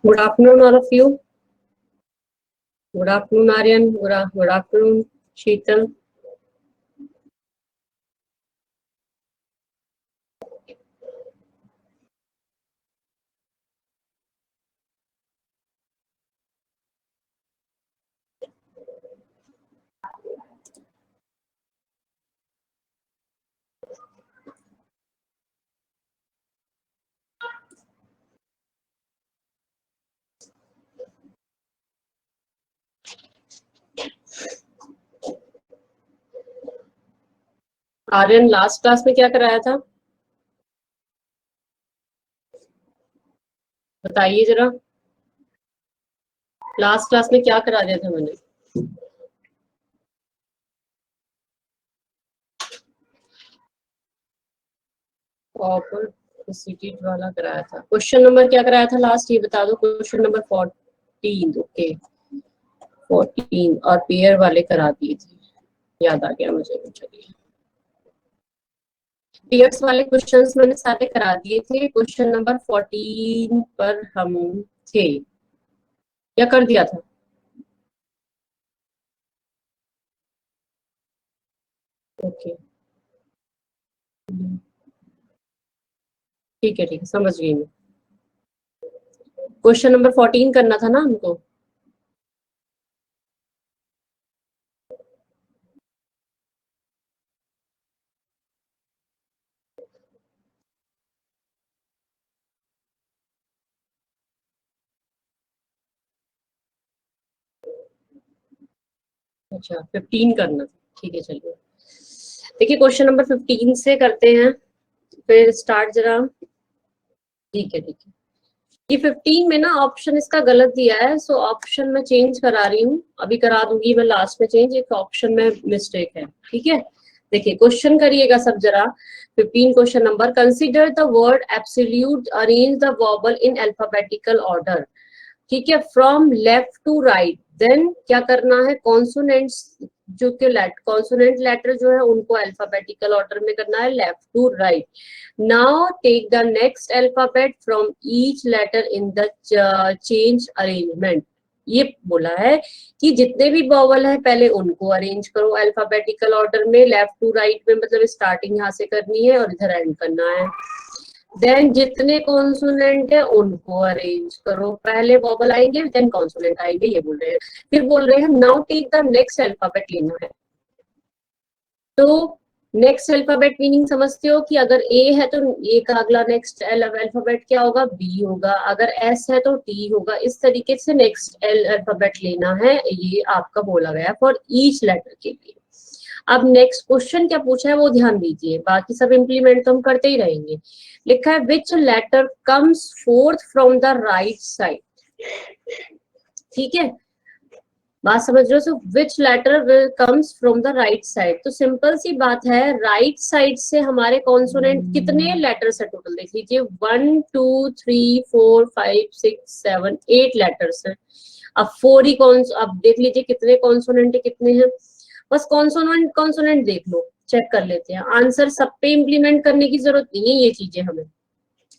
Good afternoon, all of you. Good afternoon, Aryan. Good afternoon, Sheetal. Aryan, last class में क्या कराया था? बताइए जरा। लास्ट क्लास में क्या करा दिया था मैंने? ऑपर्चुनिटी वाला कराया था। क्वेश्चन नंबर क्या कराया था लास्ट, ये बता दो। Question number 14। ओके, 14 और पेयर वाले करा दिए थे, याद आ गया मुझे। चलिए, पेयर्स वाले क्वेश्चंस मैंने सारे करा दिए थे। क्वेश्चन नंबर 14 पर हम थे, क्या कर दिया था? ओके, ठीक है ठीक है, समझ गई मैं। क्वेश्चन नंबर 14 करना था ना हमको। अच्छा, 15 करना था, ठीक है। चलिए, देखिए क्वेश्चन नंबर 15 से करते हैं फिर स्टार्ट जरा। ठीक है ठीक है। ये 15 में ना ऑप्शन इसका गलत दिया है, सो ऑप्शन मैं चेंज करा रही हूँ, अभी करा दूंगी मैं लास्ट में चेंज। एक ऑप्शन में मिस्टेक है, ठीक है। देखिए क्वेश्चन करिएगा सब जरा। 15 question number, consider the word absolute, arrange the vowel in alphabetical order. ठीक है, from left to right. Then क्या करना है, कॉन्सोनेंट्स जो के कॉन्सोनेंट लेटर जो है उनको अल्फाबेटिकल ऑर्डर में करना है, left to right. Now take the next alphabet from each letter in the change arrangement. ये बोला है कि जितने भी वॉवल है पहले उनको अरेंज करो अल्फाबेटिकल ऑर्डर में, लेफ्ट टू राइट में, मतलब स्टार्टिंग यहाँ से करनी है और इधर एंड करना है। देन जितने कॉन्सोनेंट है उनको अरेंज करो, पहले वॉवल आएंगे देन कॉन्सोनेंट आएंगे, ये बोल रहे हैं। फिर बोल रहे हैं now take the next alphabet लेना है। तो नेक्स्ट अल्फाबेट मीनिंग समझते हो कि अगर ए है तो ए का अगला नेक्स्ट अल्फाबेट क्या होगा, बी होगा। अगर एस है तो टी होगा। इस तरीके से नेक्स्ट अल्फाबेट लेना है, ये आपका बोला गया फॉर ईच लेटर के लिए। अब नेक्स्ट क्वेश्चन क्या पूछा है वो ध्यान दीजिए, बाकी सब इंप्लीमेंट तो हम करते ही रहेंगे। लिखा है which letter comes fourth from the right side. ठीक है, बात समझ रहे हो? So which letter comes from the right side, तो सिंपल सी बात है, राइट साइड से हमारे कॉन्सोनेंट कितने लेटर्स है टोटल, देख लीजिए 1 2 3 4 5 6 7 8 लेटर्स है। अब फोर ही कौन, अब देख लीजिए कितने कॉन्सोनेंट कितने हैं, बस कॉन्सोनेंट कॉन्सोनेंट देख लो, चेक कर लेते हैं। आंसर सब पे इम्प्लीमेंट करने की जरूरत नहीं है, ये चीजें हमें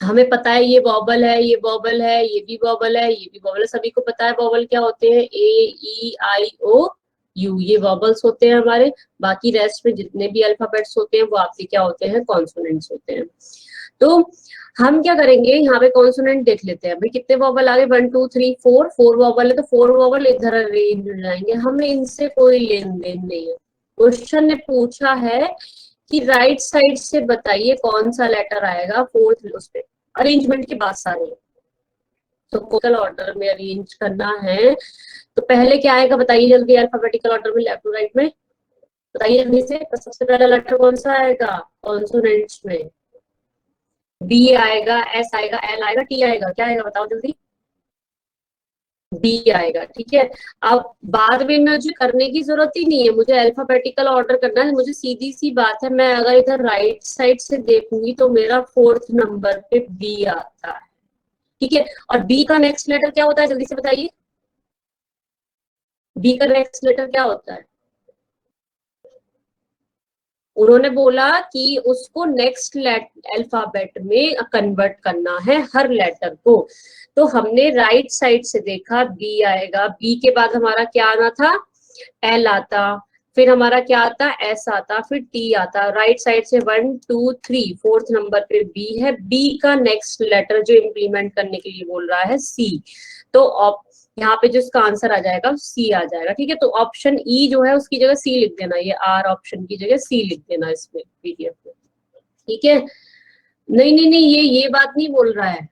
हमें पता है, ये वॉबल है, ये वॉबल है, ये भी वॉबल है, ये भी वॉबल है, सभी को पता है वॉबल क्या होते हैं, ए ई आई ओ यू, ये वॉबल्स होते हैं हमारे। बाकी रेस्ट में जितने भी अल्फाबेट्स होते हैं वो आपके क्या होते हैं, कॉन्सोनेंट्स होते हैं। तो हम क्या करेंगे, यहाँ पे कॉन्सोनेंट देख लेते हैं, भाई कितने वॉबल आ गए, 1 2 3 4, 4 वॉबल है, तो 4 वॉबल इधर अरेंज हो जाएंगे, हमें इनसे कोई लेन देन नहीं है। क्वेश्चन ने पूछा है कि राइट साइड से बताइए कौन सा लेटर आएगा फोर्थ, उस पे अरेंजमेंट की बात सारी, तो कोकल ऑर्डर में अरेंज करना है। तो पहले क्या आएगा बताइए जल्दी, अल्फाबेटिकल ऑर्डर में लेफ्ट टू राइट में, बताइए जल्दी से। तो सबसे पहला लेटर कौन सा आएगा कॉन्सोनेंट्स में, बी आएगा, एस आएगा, एल आएगा, टी आएगा, क्या आएगा बताओ जल्दी, बी आएगा, ठीक है। अब बाद में मुझे करने की जरूरत ही नहीं है, मुझे अल्फाबेटिकल ऑर्डर करना है, मुझे सीधी सी बात है, मैं अगर इधर राइट साइड से देखूंगी तो मेरा फोर्थ नंबर पे बी आता है, ठीक है। और बी का नेक्स्ट लेटर क्या होता है जल्दी से बताइए, बी का नेक्स्ट लेटर क्या होता है, उन्होंने बोला कि उसको नेक्स्ट अल्फाबेट में कन्वर्ट करना है हर लेटर को। तो हमने राइट साइड से देखा, बी आएगा, बी के बाद हमारा क्या आना था, एल आता, फिर हमारा क्या आता, एस आता, फिर टी आता, राइट साइड से 1 2 3, फोर्थ नंबर पे बी है, बी का नेक्स्ट लेटर जो इम्प्लीमेंट करने के लिए बोल रहा है सी। तो यहाँ पे जो इसका आंसर आ जाएगा सी आ जाएगा, ठीक है। तो ऑप्शन ई जो है उसकी जगह सी लिख देना, ये आर ऑप्शन की जगह सी लिख देना इसमें पीडीएफ में, ठीक है। नहीं नहीं नहीं, ये बात नहीं बोल रहा है,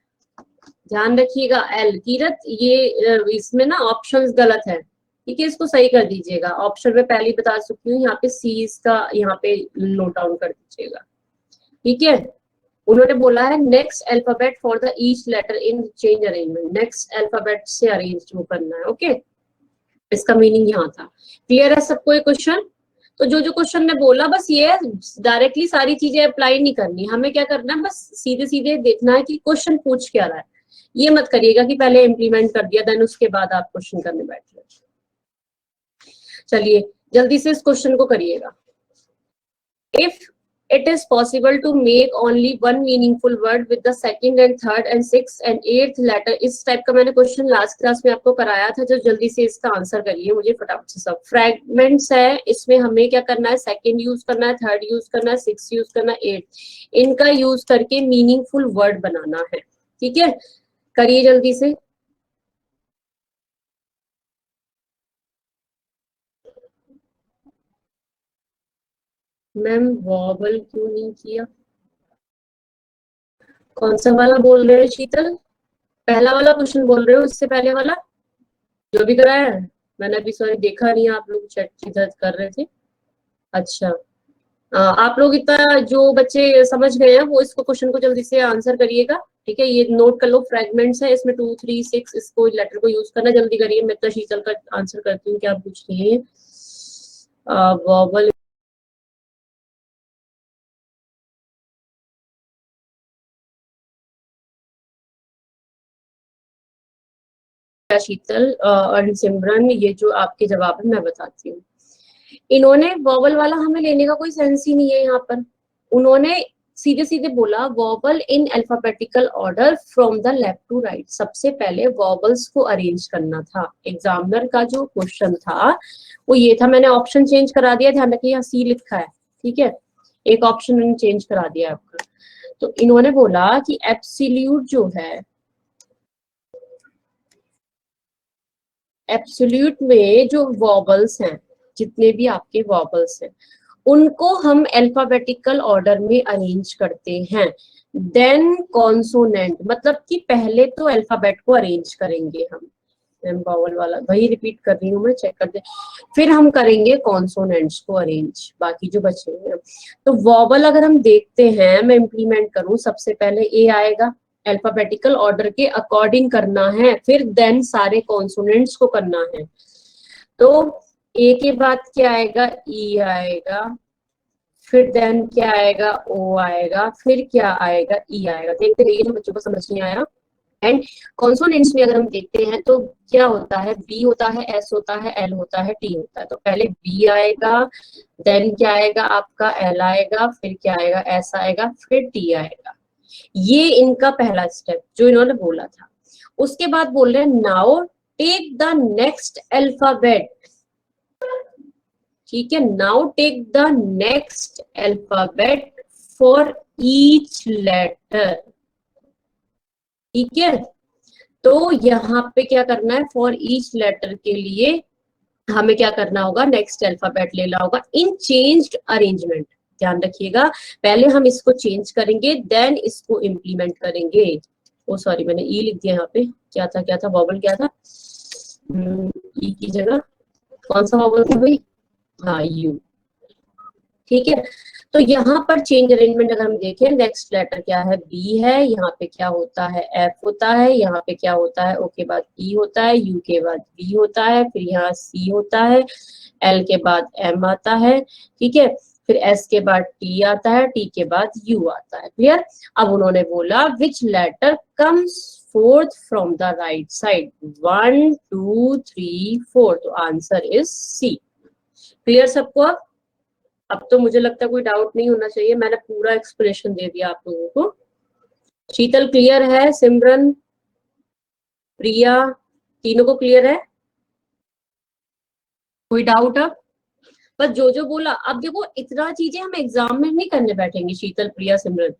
ध्यान रखिएगा। एल कीरत, ये इसमें ना ऑप्शंस गलत है, ठीक है, इसको सही कर दीजिएगा। ऑप्शन में पहले ही बता चुकी हूँ, यहाँ पे सी इसका यहाँ पे नोट डाउन कर दीजिएगा, ठीक है। उन्होंने बोला है next alphabet for the each letter in change arrangement, next alphabet से अरेंज वो करना है, ओके। इसका मीनिंग यहाँ था। क्लियर है सबको ये क्वेश्चन? तो जो जो क्वेश्चन ने बोला बस ये डायरेक्टली सारी चीजें अप्लाई नहीं करनी, हमें क्या करना है, बस सीधे सीधे देखना है कि क्वेश्चन पूछ क्या रहा है। ये मत करिएगा कि पहले इम्प्लीमेंट कर दिया देन उसके बाद आप क्वेश्चन करने बैठ गए। चलिए जल्दी से इस क्वेश्चन को करिएगा। If it is possible to make only one meaningful word with the second and third and sixth and eighth letter, इस टाइप का मैंने क्वेश्चन लास्ट क्लास में आपको कराया था, जो जल्दी से इसका आंसर करिए मुझे फटाफट से। सब फ्रैगमेंट्स है, इसमें हमें क्या करना है, सेकंड यूज करना है, थर्ड यूज करना है, सिक्स यूज करना है, एट, इनका यूज करके मीनिंगफुल वर्ड बनाना है, ठीक है। करिए जल्दी से। मैम वॉबल क्यों नहीं किया, कौन सा वाला बोल रहे हो शीतल, पहला वाला क्वेश्चन बोल रहे हो, इससे पहले वाला जो भी कराया है? मैंने अभी सॉरी देखा नहीं, आप लोग चैट इधर कर रहे थे। अच्छा, आप लोग इतना जो बच्चे समझ गए हैं वो इसको क्वेश्चन को जल्दी से आंसर करिएगा, ठीक है। ये नोट कर लो, फ्रेगमेंट्स है इसमें 2 3 6, इसको लेटर को यूज करना, जल्दी करिए। मैं तो शीतल का आंसर करती हूँ, क्या पूछ रही है। वॉबल शीतल और सिमरन, ये जो आपके जवाब है मैं बताती हूँ। इन्होंने वॉवल वाला हमें लेने का कोई सेंस ही नहीं है यहाँ पर। उन्होंने सीधे सीधे बोला vowel in alphabetical order from the left to right, सबसे पहले वॉवल्स को अरेंज करना था। एग्जामिनर का जो क्वेश्चन था वो ये था, मैंने ऑप्शन चेंज करा दिया, ध्यान रखिए यहाँ सी लिखा है, ठीक है, एक ऑप्शन मैंने चेंज करा दिया आपका। तो इन्होंने बोला कि एब्सोल्यूट जो है, एब्सोल्यूट में जो वॉबल्स हैं, जितने भी आपके वॉबल्स हैं, उनको हम अल्फाबेटिकल ऑर्डर में अरेंज करते हैं। देन कॉन्सोनेंट, मतलब कि पहले तो अल्फाबेट को अरेंज करेंगे हम, वॉवल वाला वही रिपीट कर रही हूँ मैं, चेक कर दे, फिर हम करेंगे कॉन्सोनेंट्स को अरेंज, बाकी जो बचे हैं। तो वॉवल अगर हम देखते हैं, मैं इंप्लीमेंट करूं, सबसे पहले ए आएगा, अल्फाबेटिकल ऑर्डर के अकॉर्डिंग करना है, फिर देन सारे कॉन्सोनेंट्स को करना है। तो ए के बाद क्या आएगा, ई आएगा, फिर देन क्या आएगा, ओ आएगा, फिर क्या आएगा, ई आएगा। देखते रहिए जो बच्चों को समझ नहीं आया। एंड कॉन्सोनेंट्स में अगर हम देखते हैं तो क्या होता है, बी होता है, एस होता है, एल होता है, टी होता है। तो पहले बी आएगा, देन क्या आएगा आपका, एल आएगा, फिर क्या आएगा, एस आएगा, फिर टी आएगा। ये इनका पहला स्टेप जो इन्होंने बोला था। उसके बाद बोल रहे हैं now take the next alphabet. ठीक है, now take the next alphabet for each letter. ठीक है, तो यहाँ पे क्या करना है, फॉर ईच लेटर के लिए हमें क्या करना होगा, नेक्स्ट अल्फाबेट लेना होगा इन चेंज्ड अरेंजमेंट। ध्यान रखिएगा, पहले हम इसको चेंज करेंगे, देन इसको इम्प्लीमेंट करेंगे। ओ सॉरी, मैंने ई लिख दिया यहाँ पे, क्या था वॉवल क्या था, ई की जगह कौन सा वॉवल था भाई, हाँ यू। ठीक है, तो यहाँ पर चेंज अरेंजमेंट अगर हम देखें, नेक्स्ट लेटर क्या है, बी है, यहाँ पे क्या होता है, एफ होता है, यहाँ पे क्या होता है, ओ के बाद ई होता है, यू के बाद बी होता है, फिर यहाँ सी होता है, एल के बाद एम आता है। ठीक है, फिर एस के बाद टी आता है, टी के बाद यू आता है। क्लियर। अब उन्होंने बोला which letter comes fourth from the right side, 1 2 3 4, तो आंसर इज सी। क्लियर सबको। अब तो मुझे लगता है कोई डाउट नहीं होना चाहिए, मैंने पूरा एक्सप्लेनेशन दे दिया आप लोगों को। शीतल क्लियर है, सिमरन, प्रिया, तीनों को क्लियर है, कोई डाउट अब? बस जो बोला। अब देखो इतना चीजें हम एग्जाम में नहीं करने बैठेंगे, शीतल, प्रिया, सिमरन।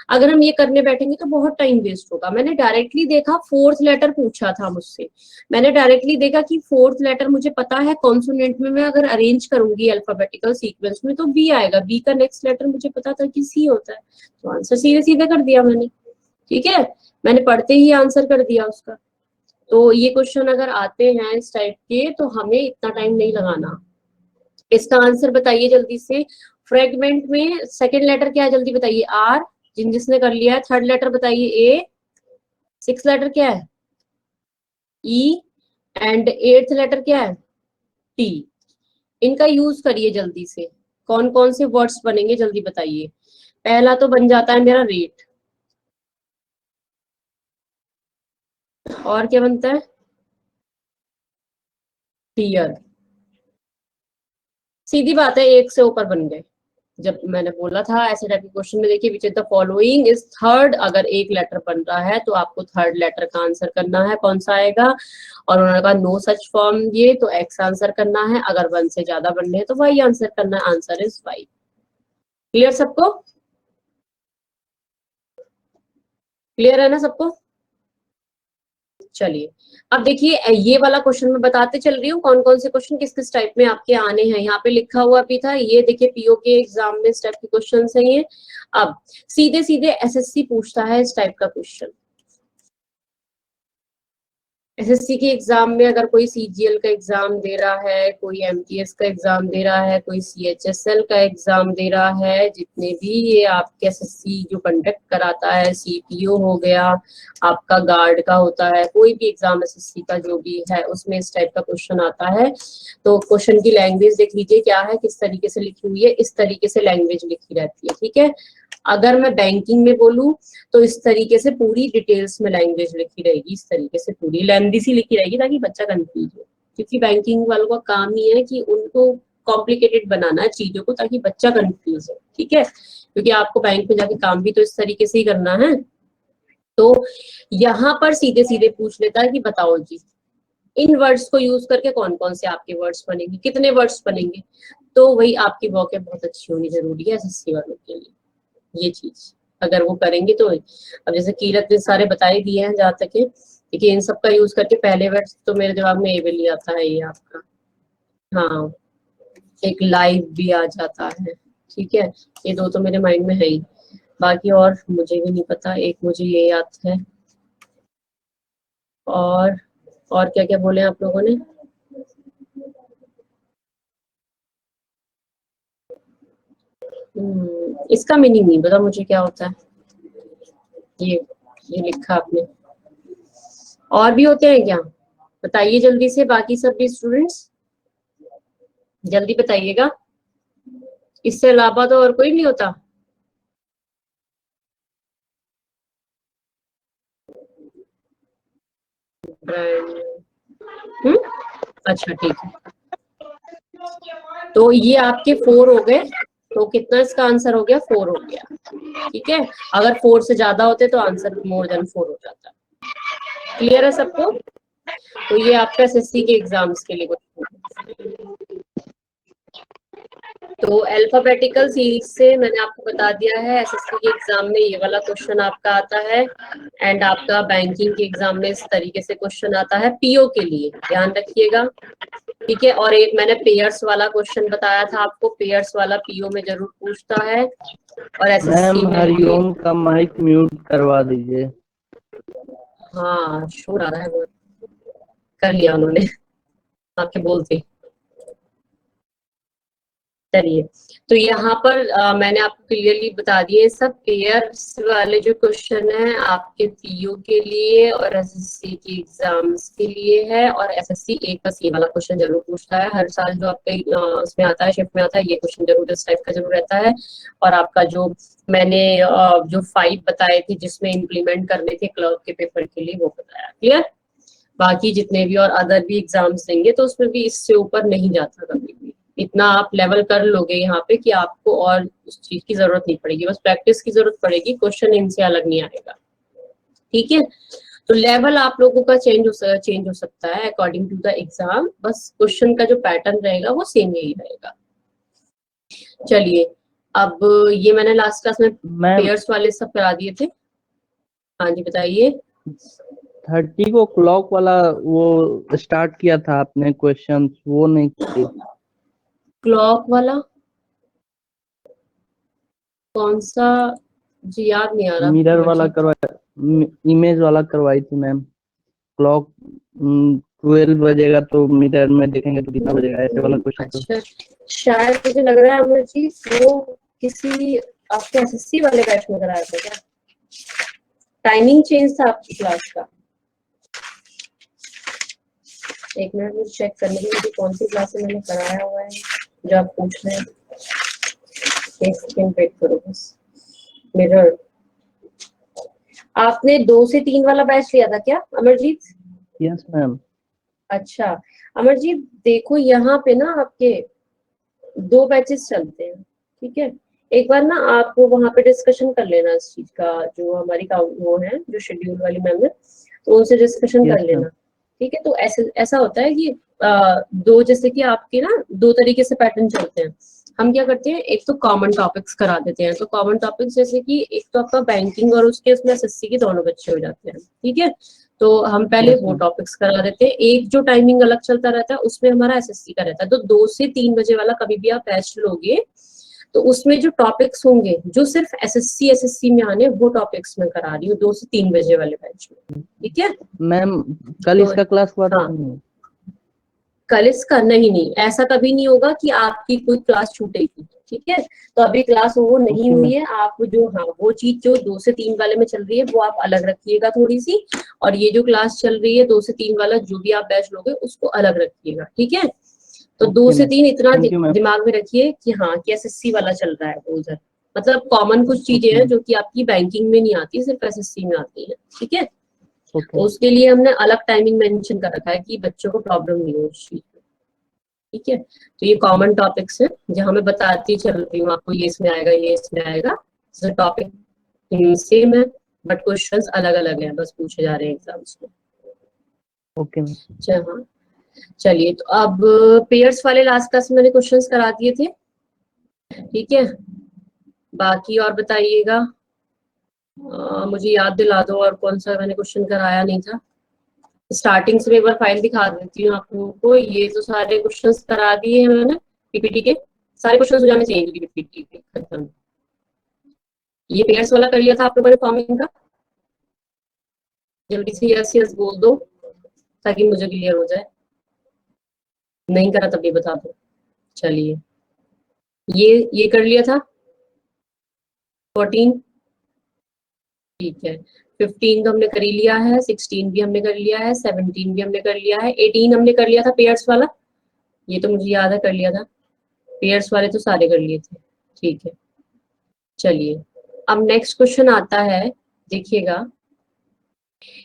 अगर हम ये करने बैठेंगे तो बहुत टाइम वेस्ट होगा। मैंने डायरेक्टली देखा फोर्थ लेटर पूछा था मुझसे, मैंने डायरेक्टली देखा कि फोर्थ लेटर मुझे पता है कॉन्सोनेंट में मैं अगर अरेंज करूंगी अल्फाबेटिकल सीक्वेंस में तो बी आएगा, बी का नेक्स्ट लेटर मुझे पता था कि सी होता है, तो आंसर सीधे सीधे कर दिया मैंने। ठीक है, मैंने पढ़ते ही आंसर कर दिया उसका। तो ये क्वेश्चन अगर आते हैं इस टाइप के तो हमें इतना टाइम नहीं लगाना। इसका आंसर बताइए जल्दी से। फ्रेगमेंट में सेकंड लेटर क्या है, जल्दी बताइए, आर, जिसने कर लिया है। थर्ड लेटर बताइए ए, सिक्स लेटर क्या है, ई, एंड एट्थ लेटर क्या है, टी। इनका यूज करिए जल्दी से। कौन कौन से वर्ड्स बनेंगे जल्दी बताइए। पहला तो बन जाता है मेरा रेट, और क्या बनता है, टीयर। सीधी बात है, एक से ऊपर बन गए। जब मैंने बोला था ऐसे टाइप के क्वेश्चन में, देखिए which is the following is third, अगर एक लेटर बन रहा है तो आपको थर्ड लेटर का आंसर करना है, कौन सा आएगा। और उन्होंने कहा नो सच फॉर्म, ये तो एक्स आंसर करना है, अगर वन से ज्यादा बन रहे हैं तो वाई आंसर करना है, आंसर इज वाई। क्लियर सबको, क्लियर है ना सबको। चलिए, अब देखिए ये वाला क्वेश्चन मैं बताते चल रही हूँ कौन कौन से क्वेश्चन किस किस टाइप में आपके आने हैं। यहाँ पे लिखा हुआ भी था, ये देखिए पीओ के एग्जाम में इस टाइप के क्वेश्चन है ये। अब सीधे सीधे एसएससी पूछता है इस टाइप का क्वेश्चन। एसएससी के एग्जाम में अगर कोई सीजीएल का एग्जाम दे रहा है, कोई एमटीएस का एग्जाम दे रहा है, कोई सीएचएसएल का एग्जाम दे रहा है, जितने भी ये आपके एसएससी जो कंडक्ट कराता है, सीपीओ हो गया, आपका गार्ड का होता है, कोई भी एग्जाम एसएससी का जो भी है उसमें इस टाइप का क्वेश्चन आता है। तो क्वेश्चन की लैंग्वेज देख लीजिए क्या है, किस तरीके से लिखी हुई है, इस तरीके से लैंग्वेज लिखी रहती है। ठीक है, अगर मैं बैंकिंग में बोलूं तो इस तरीके से पूरी डिटेल्स में लैंग्वेज लिखी रहेगी, इस तरीके से पूरी लेंथी सी लिखी रहेगी ताकि बच्चा कंफ्यूज हो। क्योंकि बैंकिंग वालों का काम ही है कि उनको कॉम्प्लिकेटेड बनाना है चीजों को ताकि बच्चा कंफ्यूज हो। ठीक है, क्योंकि आपको बैंक में जाके काम भी तो इस तरीके से ही करना है। तो यहाँ पर सीधे सीधे पूछ लेता है कि बताओ जी इन वर्ड्स को यूज करके कौन कौन से आपके वर्ड्स बनेंगे, कितने वर्ड्स बनेंगे। तो वही आपकी वॉकेब बहुत अच्छी होनी जरूरी है एसएससी वालों के लिए, ये चीज अगर वो करेंगे तो। अब जैसे कीरत ने सारे बता ही दिए हैं जहाँ तक है, देखिए इन सब का यूज करके पहले वर्ड तो मेरे दिमाग में एबल आता है ये आपका, हाँ, एक लाइव भी आ जाता है। ठीक है, ये दो तो मेरे माइंड में है ही, बाकी और मुझे भी नहीं पता, एक मुझे ये याद है। और क्या क्या बोले आप लोगों ने। इसका मीनिंग नहीं पता मुझे क्या होता है, ये ये लिखा आपने। और भी होते हैं क्या, बताइए जल्दी से बाकी सब भी स्टूडेंट्स। जल्दी बताइएगा, इससे अलावा तो और कोई नहीं होता। ब्रांड, अच्छा ठीक है, तो ये आपके 4 हो गए, तो कितना इसका आंसर हो गया, 4 हो गया। ठीक है, अगर 4 से ज्यादा होते तो आंसर मोर देन 4 हो जाता। क्लियर है सबको? तो ये आपका एसएससी के एग्जाम्स के लिए तो अल्फाबेटिकल सीरीज से मैंने आपको बता दिया है, एसएससी के एग्जाम में ये वाला क्वेश्चन आपका आता है, एंड आपका बैंकिंग के एग्जाम में इस तरीके से क्वेश्चन आता है पीओ के लिए, ध्यान रखिएगा। ठीक है, और एक मैंने पेयर्स वाला क्वेश्चन बताया था आपको, पेयर्स वाला पीओ में जरूर पूछता है, और एसएससी में हरिओम का माइक म्यूट करवा दीजिए। हाँ शोर आ रहा है, वो कर लिया उन्होंने आपके बोलते। चलिए, तो यहाँ पर मैंने आपको क्लियरली बता दिए सब पेयर्स वाले जो क्वेश्चन है आपके पीओ के लिए और एसएससी के एग्जाम्स के लिए है, और एसएससी एक बस ये वाला क्वेश्चन जरूर पूछता है हर साल, जो आपके उसमें आता है, शिफ्ट में आता है, ये क्वेश्चन जरूर इस टाइप का जरूर रहता है। और आपका जो मैंने जो 5 बताए थे जिसमें इम्प्लीमेंट करने थे क्लर्क के पेपर के लिए, वो बताया। क्लियर? बाकी जितने भी और अदर भी एग्जाम्स देंगे तो उसमें भी इससे ऊपर नहीं जाता कभी भी, इतना आप लेवल कर लोगे यहाँ पे कि आपको और उस चीज की जरूरत नहीं पड़ेगी, बस प्रैक्टिस की जरूरत पड़ेगी, क्वेश्चन इनसे अलग नहीं आएगा। ठीक है, तो लेवल आप लोगों का चेंज हो सकता है अकॉर्डिंग टू द एग्जाम, बस क्वेश्चन का जो पैटर्न रहेगा वो सेम यही रहेगा। चलिए, अब ये मैंने लास्ट क्लास में पेयर्स वाले सब करा दिए थे। हाँ जी बताइए। 30 को क्लॉक वाला वो स्टार्ट किया था आपने क्वेश्चन, वो नहीं किए। क्लॉक वाला कौन सा जी, याद नहीं आ रहा। मिरर वाला करवाया, इमेज वाला करवाई थी मैम। क्लॉक 12 बजेगा तो मिरर में देखेंगे तो कितना बजेगा, ऐसे वाला क्वेश्चन। अच्छा, शायद मुझे लग रहा है अमर जी वो किसी आपके एसएससी वाले बैच में कराया था क्या? टाइमिंग चेंज था आपकी क्लास का। एक मिनट मुझे चेक करने के लिए कौन सी क्लास में मैंने कराया हुआ है जो आप पूछ रहे हैं। एक सेकंड वेट करो बस। मिरर आपने 2 से 3 वाला बैच लिया था क्या अमरजीत? Yes ma'am. अच्छा अमरजीत, देखो यहाँ पे ना आपके 2 बैचेस चलते हैं। ठीक है, एक बार ना आप वहां पे डिस्कशन कर लेना इस चीज का, जो हमारी वो है जो शेड्यूल वाली मैम है, तो उनसे डिस्कशन कर लेना। ठीक है, तो ऐसा होता है कि दो, जैसे कि आपके ना 2 तरीके से पैटर्न चलते हैं। हम क्या करते हैं, एक तो कॉमन टॉपिक्स करा देते हैं, तो कॉमन टॉपिक्स जैसे कि एक तो आपका बैंकिंग और उसके उसमें एसएससी के दोनों बच्चे हो जाते हैं। ठीक है, तो हम पहले वो टॉपिक्स करा देते हैं। एक जो टाइमिंग अलग चलता रहता है उसमें हमारा एसएससी का रहता है, तो 2 से 3 बजे वाला कभी भी आप बैच लोगे तो उसमें जो टॉपिक्स होंगे जो सिर्फ एसएससी में आने, वो टॉपिक्स में करा रही हूँ 2 से 3 बजे वाले बैच में। ठीक है मैम, कल तो इसका क्लास हुआ था? हाँ, कल इसका नहीं, ऐसा कभी नहीं होगा कि आपकी कोई क्लास छूटेगी। ठीक है, तो अभी क्लास वो नहीं हुई है, आप जो हाँ वो चीज जो 2 से 3 वाले में चल रही है वो आप अलग रखिएगा थोड़ी सी, और ये जो क्लास चल रही है 2 से 3 वाला जो भी आप बैच लोगे उसको अलग रखिएगा। ठीक है, तो 2 से 3 इतना दिमाग में रखिए कि हाँ कि एसएससी वाला चल रहा है वो उधर, मतलब कॉमन कुछ चीजें हैं जो कि आपकी बैंकिंग में नहीं आती, सिर्फ एसएससी में आती है। ठीक है, तो उसके लिए हमने अलग टाइमिंग मेंशन कर रखा है कि बच्चों को प्रॉब्लम नहीं हो उस चीज में। ठीक है, तो ये कॉमन टॉपिक्स है जहां मैं बताती चल रही हूँ आपको, ये इसमें आएगा, ये इसमें आएगा, टॉपिक सेम है बट क्वेश्चंस अलग अलग है, बस पूछे जा रहे हैं एग्जाम्स में। ओके। हाँ चलिए, तो अब पेयर्स वाले लास्ट क्लास में मैंने क्वेश्चंस करा दिए थे। ठीक है, बाकी और बताइएगा, मुझे याद दिला दो और कौन सा मैंने क्वेश्चन कराया नहीं था। स्टार्टिंग से एक बार फाइल दिखा देती हूँ आप लोगों को, ये तो सारे क्वेश्चंस करा दिए हैं मैंने पीपीटी के, सारे क्वेश्चंस हो जाने चाहिए पीपीटी के खत्म। ये पेयर्स वाला कर लिया था आप लोगों ने फॉर्मिंग का, जल्दी से यस यस बोल दो ताकि मुझे क्लियर हो जाए, नहीं करा तब भी बता दो। चलिए, ये कर लिया था 14, ठीक है, 15 तो हमने कर ही लिया है, 16 भी हमने कर लिया है, 17 भी हमने कर लिया है, 18 हमने कर लिया था पेयर्स वाला, ये तो मुझे याद है कर लिया था। पेयर्स वाले तो सारे कर लिए थे, ठीक है। चलिए अब नेक्स्ट क्वेश्चन आता है, देखिएगा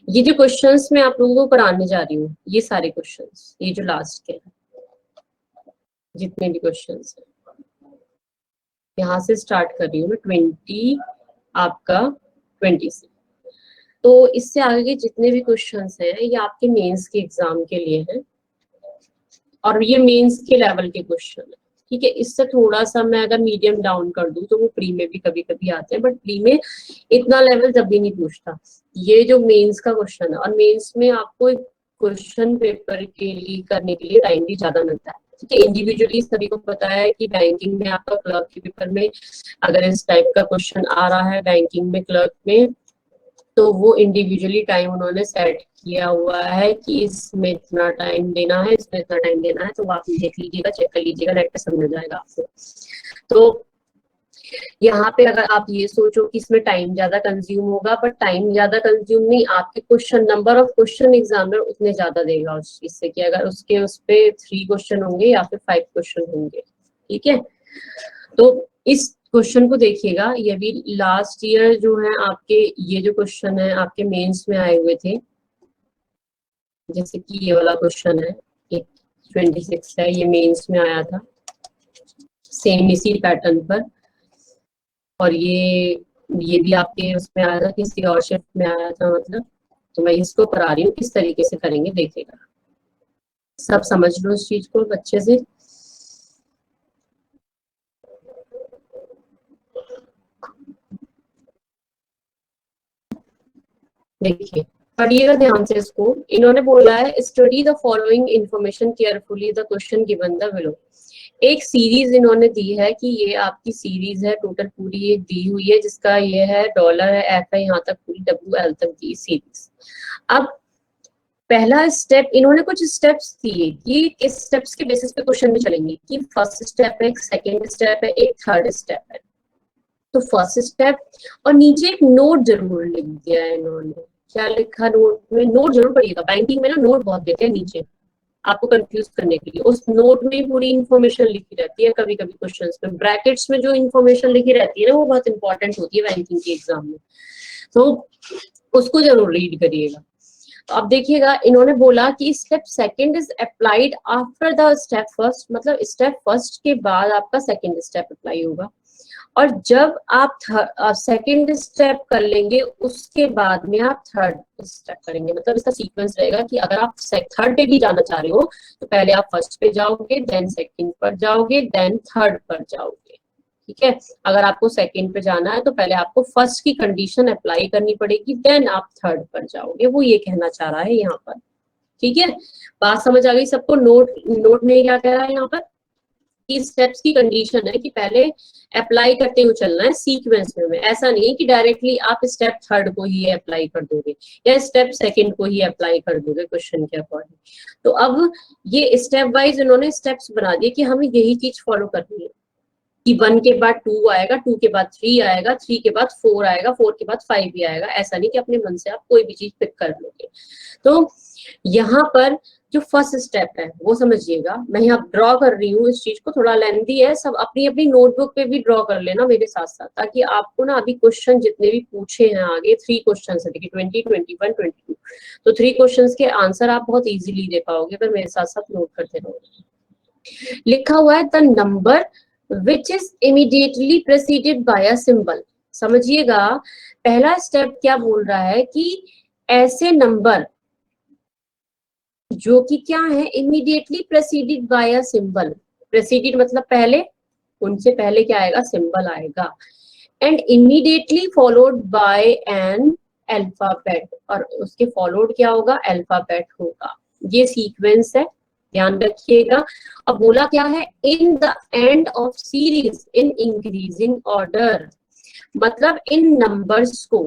ये जो क्वेश्चंस मैं आप लोगों को कराने जा रही हूँ, ये सारे क्वेश्चंस, ये जो लास्ट के हैं, जितने भी क्वेश्चंस हैं, यहाँ से स्टार्ट कर रही हूँ मैं 20 आपका 20 से। तो इससे आगे के जितने भी क्वेश्चंस हैं ये आपके मेंस के एग्जाम के लिए हैं, और ये मेंस के लेवल के क्वेश्चन है, ठीक है। इससे थोड़ा सा मैं अगर मीडियम डाउन कर दूं तो वो प्री में भी कभी कभी आते हैं, बट प्री में इतना लेवल जब भी नहीं पूछता। ये जो मेंस का क्वेश्चन है, और मेंस में आपको क्वेश्चन पेपर के लिए करने के लिए टाइम भी ज्यादा मिलता है, ठीक है। इंडिविजुअली सभी को पता है कि बैंकिंग में आपका क्लर्क के पेपर में अगर इस टाइप का क्वेश्चन आ रहा है बैंकिंग में क्लर्क में, तो वो इंडिविजुअली टाइम उन्होंने सेट किया हुआ है कि इसमें इतना टाइम देना है, इसमें इतना टाइम देना है। तो आप देख लीजिएगा, चेक कर लीजिएगा, नेट पे समझ जाएगा आपको। तो यहाँ पे अगर आप ये सोचो कि इसमें टाइम ज्यादा कंज्यूम होगा, पर टाइम ज्यादा कंज्यूम नहीं, आपके question number of question examiner उतने ज्यादा देगा उस चीज से, कि अगर उसके उस पे 3 क्वेश्चन होंगे या फिर 5 क्वेश्चन होंगे, ठीक है। तो इस क्वेश्चन को देखिएगा, ये भी लास्ट ईयर जो है आपके, ये जो क्वेश्चन है आपके मेंस में आए हुए थे, जैसे कि ये वाला क्वेश्चन है, एक 26 है, ये मेंस में आया था सेम इसी पैटर्न पर, और ये भी आपके उसमें आया था, किसी और शिफ्ट में आया था, मतलब। तो मैं इसको करा रही हूँ, किस तरीके से करेंगे देखिएगा, सब समझ लो इस चीज को अच्छे से। देखिए पढ़िएगा ध्यान से इसको। इन्होंने बोला है study the following information carefully, the question given the below. एक सीरीज इन्होंने दी है कि ये आपकी सीरीज है, टोटल पूरी ये दी हुई है, जिसका ये है डॉलर है, एफ है, यहाँ तक पूरी WL तक दी सीरीज। अब पहला स्टेप इन्होंने कुछ स्टेप्स दिए कि किस स्टेप्स के बेसिस पे क्वेश्चन में चलेंगे, कि फर्स्ट स्टेप है, एक सेकेंड स्टेप है, एक थर्ड स्टेप है। तो फर्स्ट स्टेप, और नीचे एक नोट जरूर लिख दिया है इन्होंने। क्या लिखा नोट में? नोट जरूर पढ़िएगा, बैंकिंग में ना नोट बहुत देते हैं नीचे आपको कंफ्यूज करने के लिए। उस नोट में पूरी इंफॉर्मेशन लिखी रहती है, कभी कभी क्वेश्चंस में ब्रैकेट्स में जो इंफॉर्मेशन लिखी रहती है ना, वो बहुत इंपॉर्टेंट होती है बैंकिंग के एग्जाम में, तो उसको जरूर रीड करिएगा। तो अब देखिएगा, इन्होंने बोला कि step second is applied after the step first, मतलब स्टेप फर्स्ट के बाद आपका सेकंड स्टेप अप्लाई होगा। और जब आप सेकंड स्टेप कर लेंगे उसके बाद में आप थर्ड स्टेप करेंगे, मतलब इसका सीक्वेंस रहेगा कि अगर आप थर्ड पे भी जाना चाह रहे हो तो पहले आप फर्स्ट पे जाओगे, देन सेकंड पर जाओगे, देन थर्ड पर जाओगे, ठीक है। अगर आपको सेकंड पे जाना है तो पहले आपको फर्स्ट की कंडीशन अप्लाई करनी पड़ेगी, देन आप थर्ड पर जाओगे, वो ये कहना चाह रहा है यहाँ पर, ठीक है। बात समझ आ गई सबको? नोट में क्या कह रहा है यहाँ पर, स्टेप्स की कंडीशन है कि पहले अप्लाई करते हुए चलना है सीक्वेंस में। ऐसा नहीं है कि डायरेक्टली आप स्टेप थर्ड को ही अप्लाई कर दोगे या स्टेप सेकंड को ही अप्लाई कर दोगे क्वेश्चन के अकॉर्डिंग। तो अब ये स्टेप वाइज उन्होंने स्टेप्स बना दिए कि हमें यही चीज फॉलो करनी है, कि 1 के बाद 2 आएगा, 2 के बाद 3 आएगा, 3 के बाद 4 आएगा, 4 के बाद 5 भी आएगा। ऐसा नहीं कि अपने मन से आप कोई भी चीज पिक कर लोगे। तो यहाँ पर जो फर्स्ट स्टेप है वो समझिएगा, मैं यहाँ ड्रॉ कर रही हूँ, इस चीज को थोड़ा लेंथी है, सब अपनी अपनी नोटबुक पे भी ड्रॉ कर लेना मेरे साथ साथ, ताकि आपको ना अभी क्वेश्चन जितने भी पूछे हैं आगे, 3 क्वेश्चन है, देखिए 20, 21, 22, तो 3 क्वेश्चन के आंसर आप बहुत इजीली दे पाओगे अगर मेरे साथ साथ नोट करते रहोगे। लिखा हुआ है the number which is immediately preceded by a symbol. समझिएगा, पहला स्टेप क्या बोल रहा है कि ऐसे नंबर जो कि क्या है, immediately preceded by a symbol. Preceded मतलब पहले, उनसे पहले क्या आएगा? सिंबल आएगा। And immediately followed by an alphabet, और उसके फॉलोड क्या होगा? अल्फाबेट होगा। ये सीक्वेंस है, ध्यान रखिएगा। अब बोला क्या है? In the end of series in increasing order, मतलब इन नंबर्स को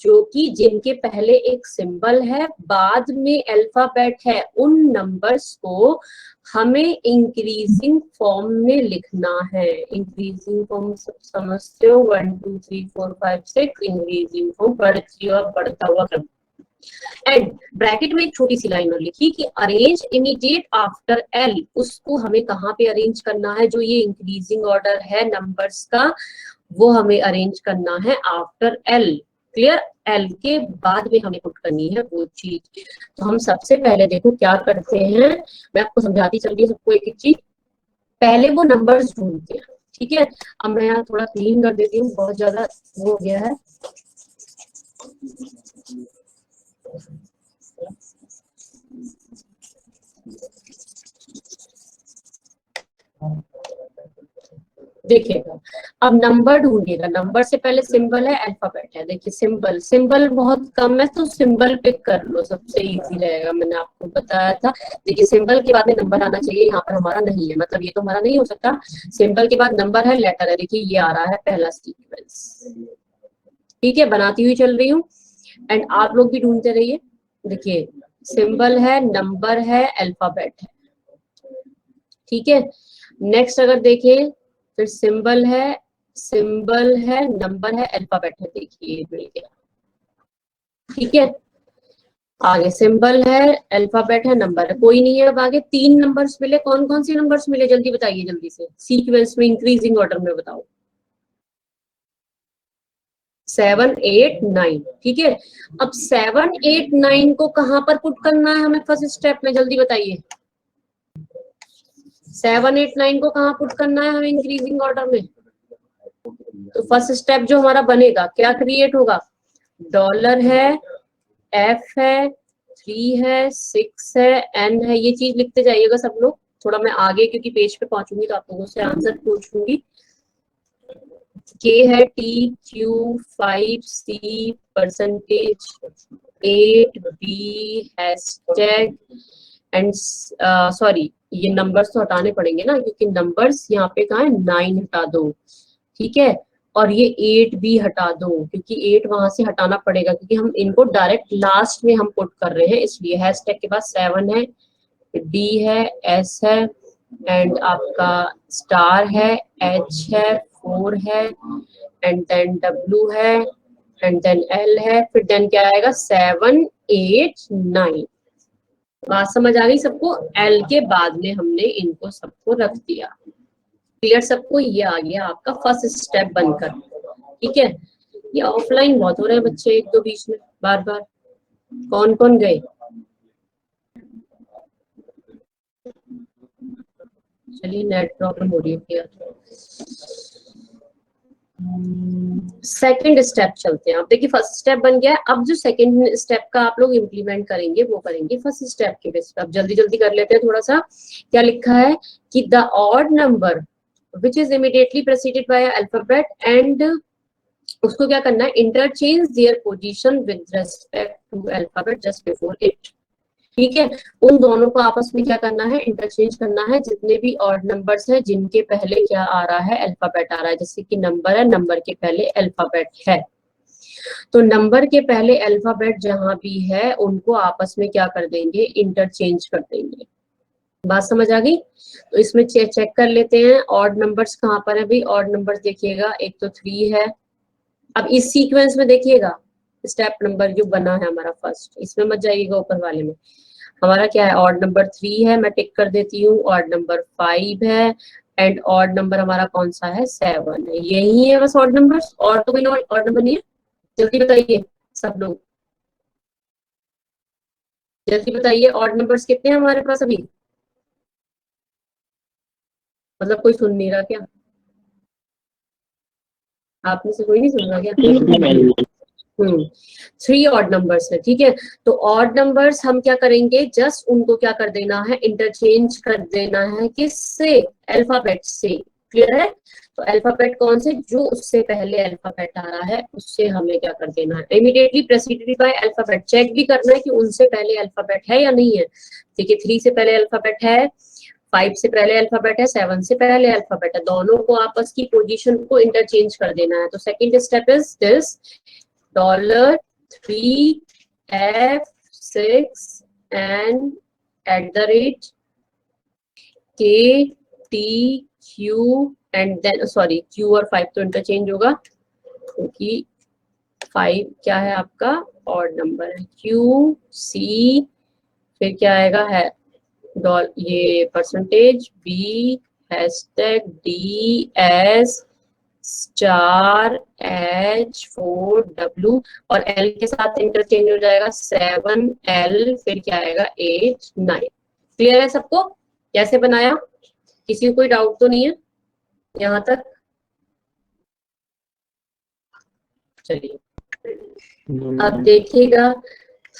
जो कि जिनके पहले एक सिंबल है बाद में अल्फाबेट है, उन नंबर्स को हमें इंक्रीजिंग फॉर्म में लिखना है। इंक्रीजिंग फॉर्म सब समझते हो, 1 2 3 4 5 6 इंक्रीजिंग फॉर्म, बढ़ती और बढ़ता हुआ क्रम। एंड ब्रैकेट में एक छोटी सी लाइन और लिखी कि अरेंज इमीडिएट आफ्टर एल, उसको हमें कहाँ पे अरेंज करना है, जो ये इंक्रीजिंग ऑर्डर है नंबर्स का वो हमें अरेंज करना है आफ्टर एल। क्लियर, एल के बाद में हमें पुट करनी है वो चीज। तो हम सबसे पहले देखो क्या करते हैं, मैं आपको समझाती चल रही हूँ सबको एक एक चीज। पहले वो नंबर्स ढूंढते हैं, ठीक है। अब मैं यहाँ थोड़ा क्लीन कर देती हूँ, बहुत ज्यादा वो हो गया है। देखिएगा, अब नंबर ढूंढिएगा, नंबर से पहले सिंबल है, अल्फाबेट है। देखिए सिंबल, सिंबल बहुत कम है तो सिंबल पिक कर लो, सबसे इजी रहेगा, मैंने आपको बताया था। देखिए सिंबल के बाद में नंबर आना चाहिए, यहाँ पर हमारा नहीं है, मतलब ये तो हमारा नहीं हो सकता। सिंबल के बाद नंबर है, लेटर है, देखिए ये आ रहा है पहला सीक्वेंस, ठीक है, बनाती हुई चल रही हूँ। एंड आप लोग भी ढूंढते रहिए। देखिए सिंबल है, नंबर है, अल्फाबेट है, ठीक है। नेक्स्ट अगर देखें, फिर सिंबल है, नंबर है, अल्फाबेट है, देखिए मिल गया, ठीक है। आगे सिंबल है, अल्फाबेट है, नंबर है, कोई नहीं है। अब आगे तीन नंबर्स मिले, कौन कौन से नंबर्स मिले जल्दी बताइए, जल्दी से सीक्वेंस में इंक्रीजिंग ऑर्डर में बताओ। 7 8 9, ठीक है। अब 7 8 9 को कहां पर पुट करना है हमें फर्स्ट स्टेप में, जल्दी बताइए। 7 8 9 को कहां पुट करना है हमें इंक्रीजिंग ऑर्डर में। तो फर्स्ट स्टेप जो हमारा बनेगा क्या क्रिएट होगा, डॉलर है, एफ है, 3 है, 6 है, एन है, ये चीज लिखते जाइएगा सब लोग। थोड़ा मैं आगे क्योंकि पेज पे पहुंचूंगी तो आप लोगों से आंसर पूछूंगी। के है, T, Q, 5, C, percentage, 8, B, hashtag and sorry, ये नंबर्स तो हटाने पड़ेंगे ना, क्योंकि नंबर्स यहाँ पे कहाँ है, 9 हटा दो, ठीक है। और ये 8 भी हटा दो, क्योंकि 8 वहां से हटाना पड़ेगा, क्योंकि हम इनको डायरेक्ट लास्ट में हम पुट कर रहे हैं, इसलिए हैशटैग के बाद 7 है, डी है, एस है, एंड आपका स्टार है, एच है, 4 है, एंड देन डब्ल्यू है, एंड देन एल है, फिर देन क्या आएगा, 7 8 9। बात समझ आ गई सबको, एल के बाद में हमने इनको सबको रख दिया। क्लियर सबको, ये आ गया आपका फर्स्ट स्टेप बनकर, ठीक है। ये ऑफलाइन बहुत हो रहे हैं बच्चे एक दो बीच में बार बार, कौन कौन गए, चलिए नेट प्रॉब्लम हो रही है क्या। सेकंड स्टेप चलते हैं। अब देखिए फर्स्ट स्टेप बन गया, अब जो सेकंड स्टेप का आप लोग इम्प्लीमेंट करेंगे वो करेंगे फर्स्ट स्टेप के बेस पे। अब जल्दी जल्दी कर लेते हैं थोड़ा सा। क्या लिखा है कि the odd number which is immediately preceded by alphabet and, उसको क्या करना है, interchange their position with respect to alphabet just before it, ठीक है। उन दोनों को आपस में क्या करना है, इंटरचेंज करना है। जितने भी ऑड नंबर्स हैं जिनके पहले क्या आ रहा है, अल्फाबेट आ रहा है, जैसे कि नंबर है, नंबर के पहले अल्फाबेट है, तो नंबर के पहले अल्फाबेट जहां भी है उनको आपस में क्या कर देंगे, इंटरचेंज कर देंगे। बात समझ आ गई। तो इसमें चेक कर लेते हैं ऑड नंबर्स कहाँ पर है भाई। ऑड नंबर्स देखिएगा, एक तो 3 है। अब इस सीक्वेंस में देखिएगा, स्टेप नंबर जो बना है हमारा फर्स्ट, इसमें मत जाइएगा ऊपर वाले में। हमारा क्या है, ऑड नंबर 3 है, मैं टिक कर देती हूँ। ऑड नंबर 5 है, एंड ऑड नंबर हमारा कौन सा है, 7 है। यही है बस ऑड नंबर, और तो कोई ऑड नंबर नहीं है। जल्दी बताइए सब लोग, जल्दी बताइए ऑड नंबर्स कितने हैं हमारे पास अभी, मतलब कोई सुन नहीं रहा क्या, आप में से कोई नहीं सुन रहा क्या। 3 ऑड नंबर्स है, ठीक है। तो ऑड नंबर्स हम क्या करेंगे, जस्ट उनको क्या कर देना है, इंटरचेंज कर देना है, किससे, अल्फाबेट से। क्लियर है। तो अल्फाबेट कौन से, जो उससे पहले अल्फाबेट आ रहा है उससे हमें क्या कर देना है, immediately preceded by alphabet. Check भी करना है कि उनसे पहले अल्फाबेट है या नहीं है। देखिए 3 से पहले अल्फाबेट है, 5 से पहले अल्फाबेट है, 7 से पहले अल्फाबेट है, दोनों को आपस की पोजीशन को इंटरचेंज कर देना है। तो second step is this, $3F6 and @ KTQ and then sorry, Q और 5 तो इंटरचेंज होगा क्योंकि 5 क्या है आपका ऑड नंबर है, क्यू सी फिर क्या आएगा है ये percentage, B hashtag D S star H 4 W और एल के साथ इंटरचेंज हो जाएगा 7 एल फिर क्या आएगा 8 9। क्लियर है सबको कैसे बनाया? किसी को कोई डाउट तो नहीं है यहाँ तक? चलिए अब देखिएगा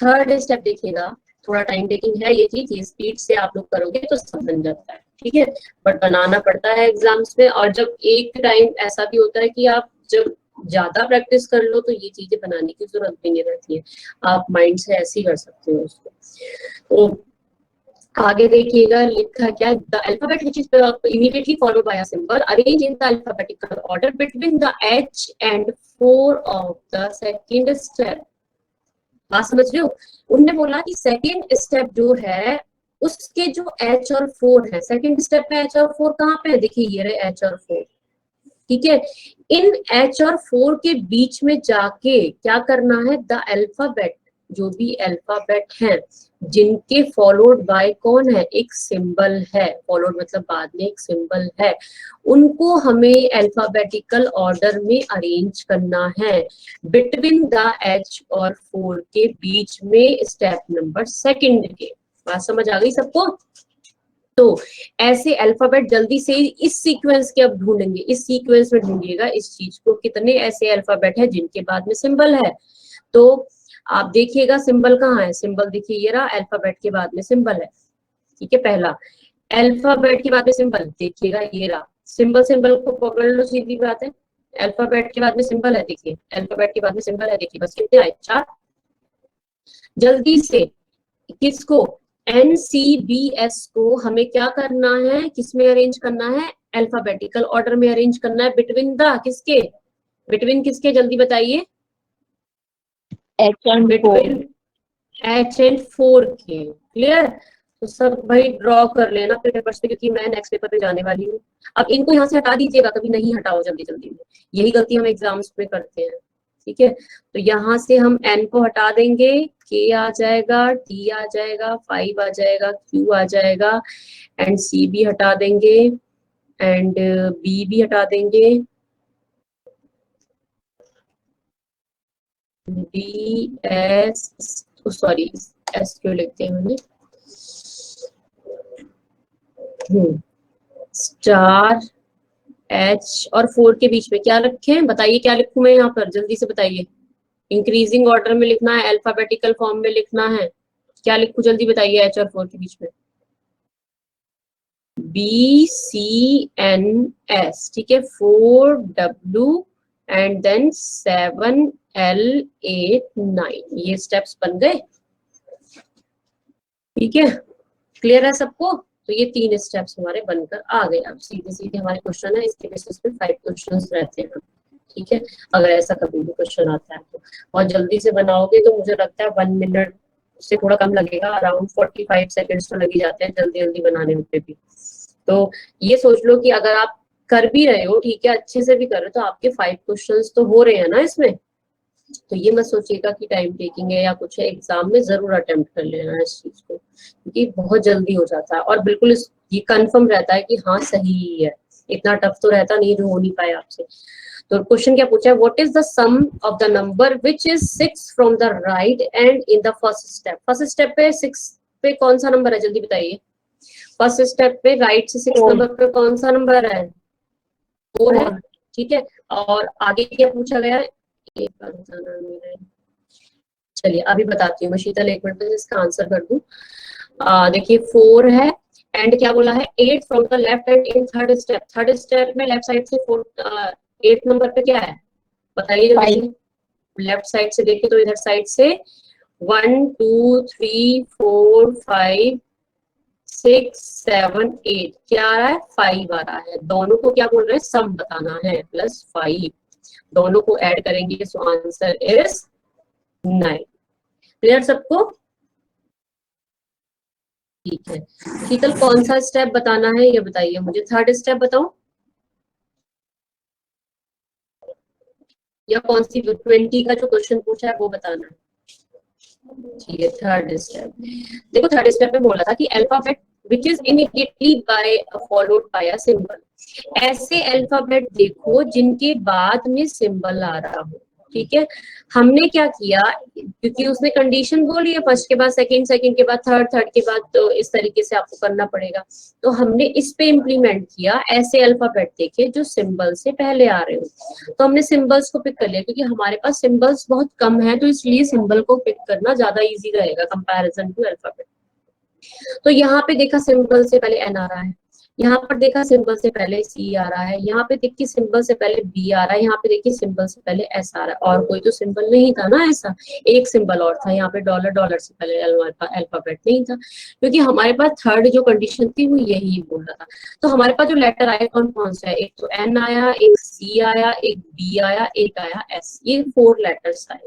थर्ड स्टेप देखिएगा, थोड़ा टाइम टेकिंग है ये चीज, ये स्पीड से आप लोग करोगे तो सब बन जाता है, ठीक है, बट बनाना पड़ता है एग्जाम्स में। और जब एक टाइम ऐसा भी होता है कि आप जब ज्यादा प्रैक्टिस कर लो तो ये चीजें बनाने की जरूरत भी नहीं रहती है, आप माइंड से ऐसे ही कर सकते हो उसको। तो आगे देखिएगा लिखा क्या, the alphabet which is immediately followed by a symbol arrange in the alphabetical order between the H and 4 of the second step. बात समझ रहे हो? उनने बोला कि सेकंड स्टेप जो है उसके जो एच और 4 है, सेकंड स्टेप में एच और 4 कहाँ पे है, देखिए ये रहे एच और 4, ठीक है, इन एच और 4 के बीच में जाके क्या करना है, द अल्फाबेट जो भी अल्फाबेट है जिनके फॉलोड बाय कौन है, एक सिंबल है, फॉलोड मतलब बाद में एक सिंबल है, उनको हमें अल्फाबेटिकल ऑर्डर में अरेंज करना है बिटवीन द एच और 4 के बीच में स्टेप नंबर सेकंड के। बात समझ आ गई सबको? तो ऐसे अल्फाबेट जल्दी से इस सीक्वेंस के अब ढूंढेंगे, इस सीक्वेंस में ढूंढिएगा इस चीज को, कितने ऐसे अल्फाबेट है जिनके बाद में सिंबल है। तो आप देखिएगा सिंबल कहाँ है, सिंबल देखिए ये रहा, अल्फाबेट के बाद में सिंबल है, ठीक है, पहला अल्फाबेट के बाद में सिंबल देखिएगा ये रहा, सिंबल सिंबल को पकड़ लो सीधी बात है, अल्फाबेट के बाद में सिंबल है, देखिए अल्फाबेट के बाद में सिंबल है, देखिए बस कितने आए, 4। जल्दी से किसको, NCBS को हमें क्या करना है, किसमें अरेंज करना है, अल्फाबेटिकल ऑर्डर में अरेंज करना है बिटवीन द किसके, बिटवीन किसके, जल्दी बताइए, H and 4. Between H and 4 के। क्लियर? तो सब भाई ड्रॉ कर लेना फिर पेपर से, क्योंकि मैं नेक्स्ट पेपर पे जाने वाली हूँ। अब इनको यहाँ से हटा दीजिएगा, कभी नहीं हटाओ जल्दी जल्दी में, यही गलती हम एग्जाम्स में करते हैं, ठीक है। तो यहाँ से हम N को हटा देंगे, K आ जाएगा, T आ जाएगा, 5 आ जाएगा, Q आ जाएगा एंड C भी हटा देंगे एंड B भी हटा देंगे, D S सॉरी S क्यों लिखते हैं मैंने, स्टार H और 4 के बीच में क्या रखें, बताइए क्या लिखूं मैं यहाँ पर, जल्दी से बताइए। इंक्रीजिंग ऑर्डर में लिखना है, अल्फाबेटिकल फॉर्म में लिखना है, क्या लिखूं जल्दी बताइए, H और 4 के बीच में, BCNS, ठीक है, 4W एंड देन 7L8 9, ये स्टेप्स बन गए, ठीक है, क्लियर है सबको? तो ये 3 स्टेप्स हमारे बनकर आ गए। अब सीधे सीधे हमारे क्वेश्चन है, इसके बेसिस पे 5 क्वेश्चंस रहते हैं, ठीक है, अगर ऐसा कभी भी क्वेश्चन आता है तो। और जल्दी से बनाओगे तो मुझे लगता है 1 मिनट से थोड़ा कम लगेगा, अराउंड 45 सेकेंड्स तो लग ही जाते हैं जल्दी जल्दी बनाने होते भी। तो ये सोच लो कि अगर आप कर भी रहे हो, ठीक है, अच्छे से भी कर रहे हो, तो आपके 5 क्वेश्चंस तो हो रहे हैं ना इसमें। तो ये मत सोचिएगा कि टाइम टेकिंग है या कुछ है, एग्जाम में जरूर अटेम्प्ट कर लेना इस चीज को, क्योंकि बहुत जल्दी हो जाता है और बिल्कुल ये कंफर्म रहता है कि हाँ सही ही है, इतना टफ तो रहता नहीं जो हो नहीं पाए आपसे। तो क्वेश्चन क्या पूछा है, what is the sum of the number which is 6 from the right end in the first step. First step पे 6 पे कौन सा नंबर है, जल्दी बताइए। फर्स्ट स्टेप पे राइट से 6 नंबर पे कौन सा नंबर है, 4 है, ठीक है। और आगे क्या पूछा गया है, एक बार बताना मेरे, चलिए अभी बताती हूँ मैं, शीतल एक मिनट में इसका आंसर कर दूं। देखिए 4 है एंड क्या बोला है, 8 from the left and in third step, third step में लेफ्ट साइड से 8 नंबर पे क्या है बताइए जल्दी, लेफ्ट साइड से देखे तो इधर साइड से 1 2 3 4 5 6 7 8 क्या आ रहा है, 5 आ रहा है, दोनों को क्या बोल रहे हैं, सम बताना है, +5, दोनों को ऐड करेंगे सो आंसर इज 9। क्लियर सबको? ठीक है, शीतल कौन सा स्टेप बताना है ये बताइए मुझे, थर्ड स्टेप बताऊं? या कौन सी 20 का जो क्वेश्चन पूछा है वो बताना है। ठीक है, थर्ड स्टेप देखो, थर्ड स्टेप में बोला था कि alphabet which is immediately by followed by a symbol. ऐसे अल्फाबेट देखो जिनके बाद में सिंबल आ रहा हो। ठीक है, हमने क्या किया, क्योंकि उसने कंडीशन बोली है फर्स्ट के बाद सेकंड, सेकंड के बाद थर्ड, थर्ड के बाद, तो इस तरीके से आपको करना पड़ेगा। तो हमने इस पे इम्प्लीमेंट किया, ऐसे अल्फाबेट देखे जो सिंबल से पहले आ रहे हो। तो हमने सिंबल्स को पिक कर लिया, क्योंकि हमारे पास सिंबल्स बहुत कम है, तो इसलिए सिंबल को पिक करना ज्यादा इजी रहेगा कंपैरिजन टू अल्फाबेट। तो यहाँ पे देखा सिंबल से पहले एन आ रहा है, यहाँ पर देखा सिंबल से पहले सी आ रहा है, यहाँ पे देखिए सिंबल से पहले बी आ रहा है, यहाँ पे देखिए सिंबल से पहले एस आ रहा है, और कोई तो सिंबल नहीं था ना ऐसा, एक सिंबल और था यहाँ पे डॉलर, डॉलर से पहले अल्फाबेट नहीं था, क्योंकि हमारे पास थर्ड जो कंडीशन थी वो यही बोल रहा था। तो हमारे पास जो लेटर आए कौन कौन से है, एक तो एन आया, एक सी आया, एक बी आया, एक आया एस, ये 4 लेटर्स आए।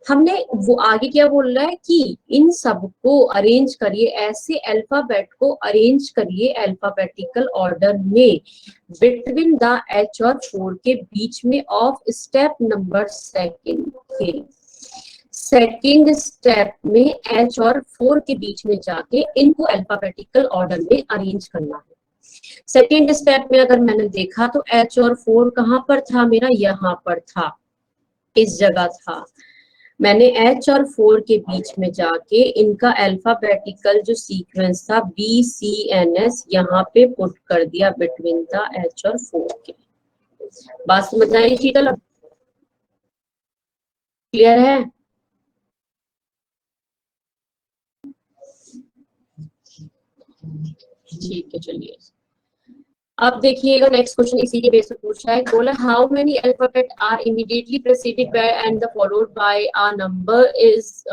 हमने वो आगे क्या बोल रहा है कि इन सबको अरेंज करिए, ऐसे अल्फाबेट को अरेंज करिए अल्फाबेटिकल ऑर्डर में बिटवीन द एच और 4 के बीच में ऑफ स्टेप नंबर सेकंड के। सेकंड स्टेप में एच और 4 के बीच में जाके इनको अल्फाबेटिकल ऑर्डर में अरेंज करना है। सेकंड स्टेप में अगर मैंने देखा तो एच और 4 कहां पर था मेरा, यहाँ पर था, इस जगह था। मैंने एच और 4 के बीच में जाके इनका अल्फाबेटिकल जो सीक्वेंस था BCNS यहाँ पे पुट कर दिया बिटवीन द एच और 4 के। बात समझ आई शीतल, क्लियर है? ठीक है, चलिए अब देखिएगा नेक्स्ट क्वेश्चन इसी के बेस पे पूछा है, बोला how many alphabet are immediately preceded by and the followed by a number is.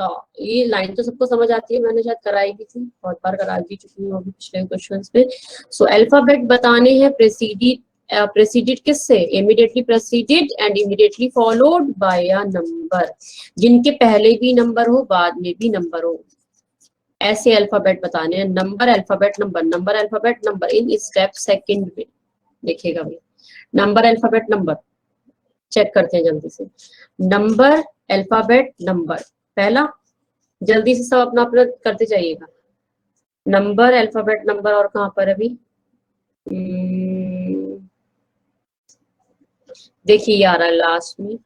ये लाइन तो सबको समझ आती है, मैंने शायद कराई भी थी, बहुत बार करा भी चुकी हूँ अभी पिछले क्वेश्चंस पे। सो अल्फाबेट बताने हैं प्रेसिडेड किससे, immediately preceded and immediately followed by a number, जिनके पहले भी नंबर हो बाद में भी नंबर हो, ऐसे अल्फाबेट बताने हैं। Number alphabet number, number alphabet number in step second में। देखिएगा भाई, नंबर अल्फाबेट नंबर चेक करते हैं जल्दी से। नंबर अल्फाबेट नंबर पहला, जल्दी से सब अपना अपना करते जाइएगा। नंबर अल्फाबेट नंबर, और कहां पर अभी देखिए आ रहा है लास्ट में।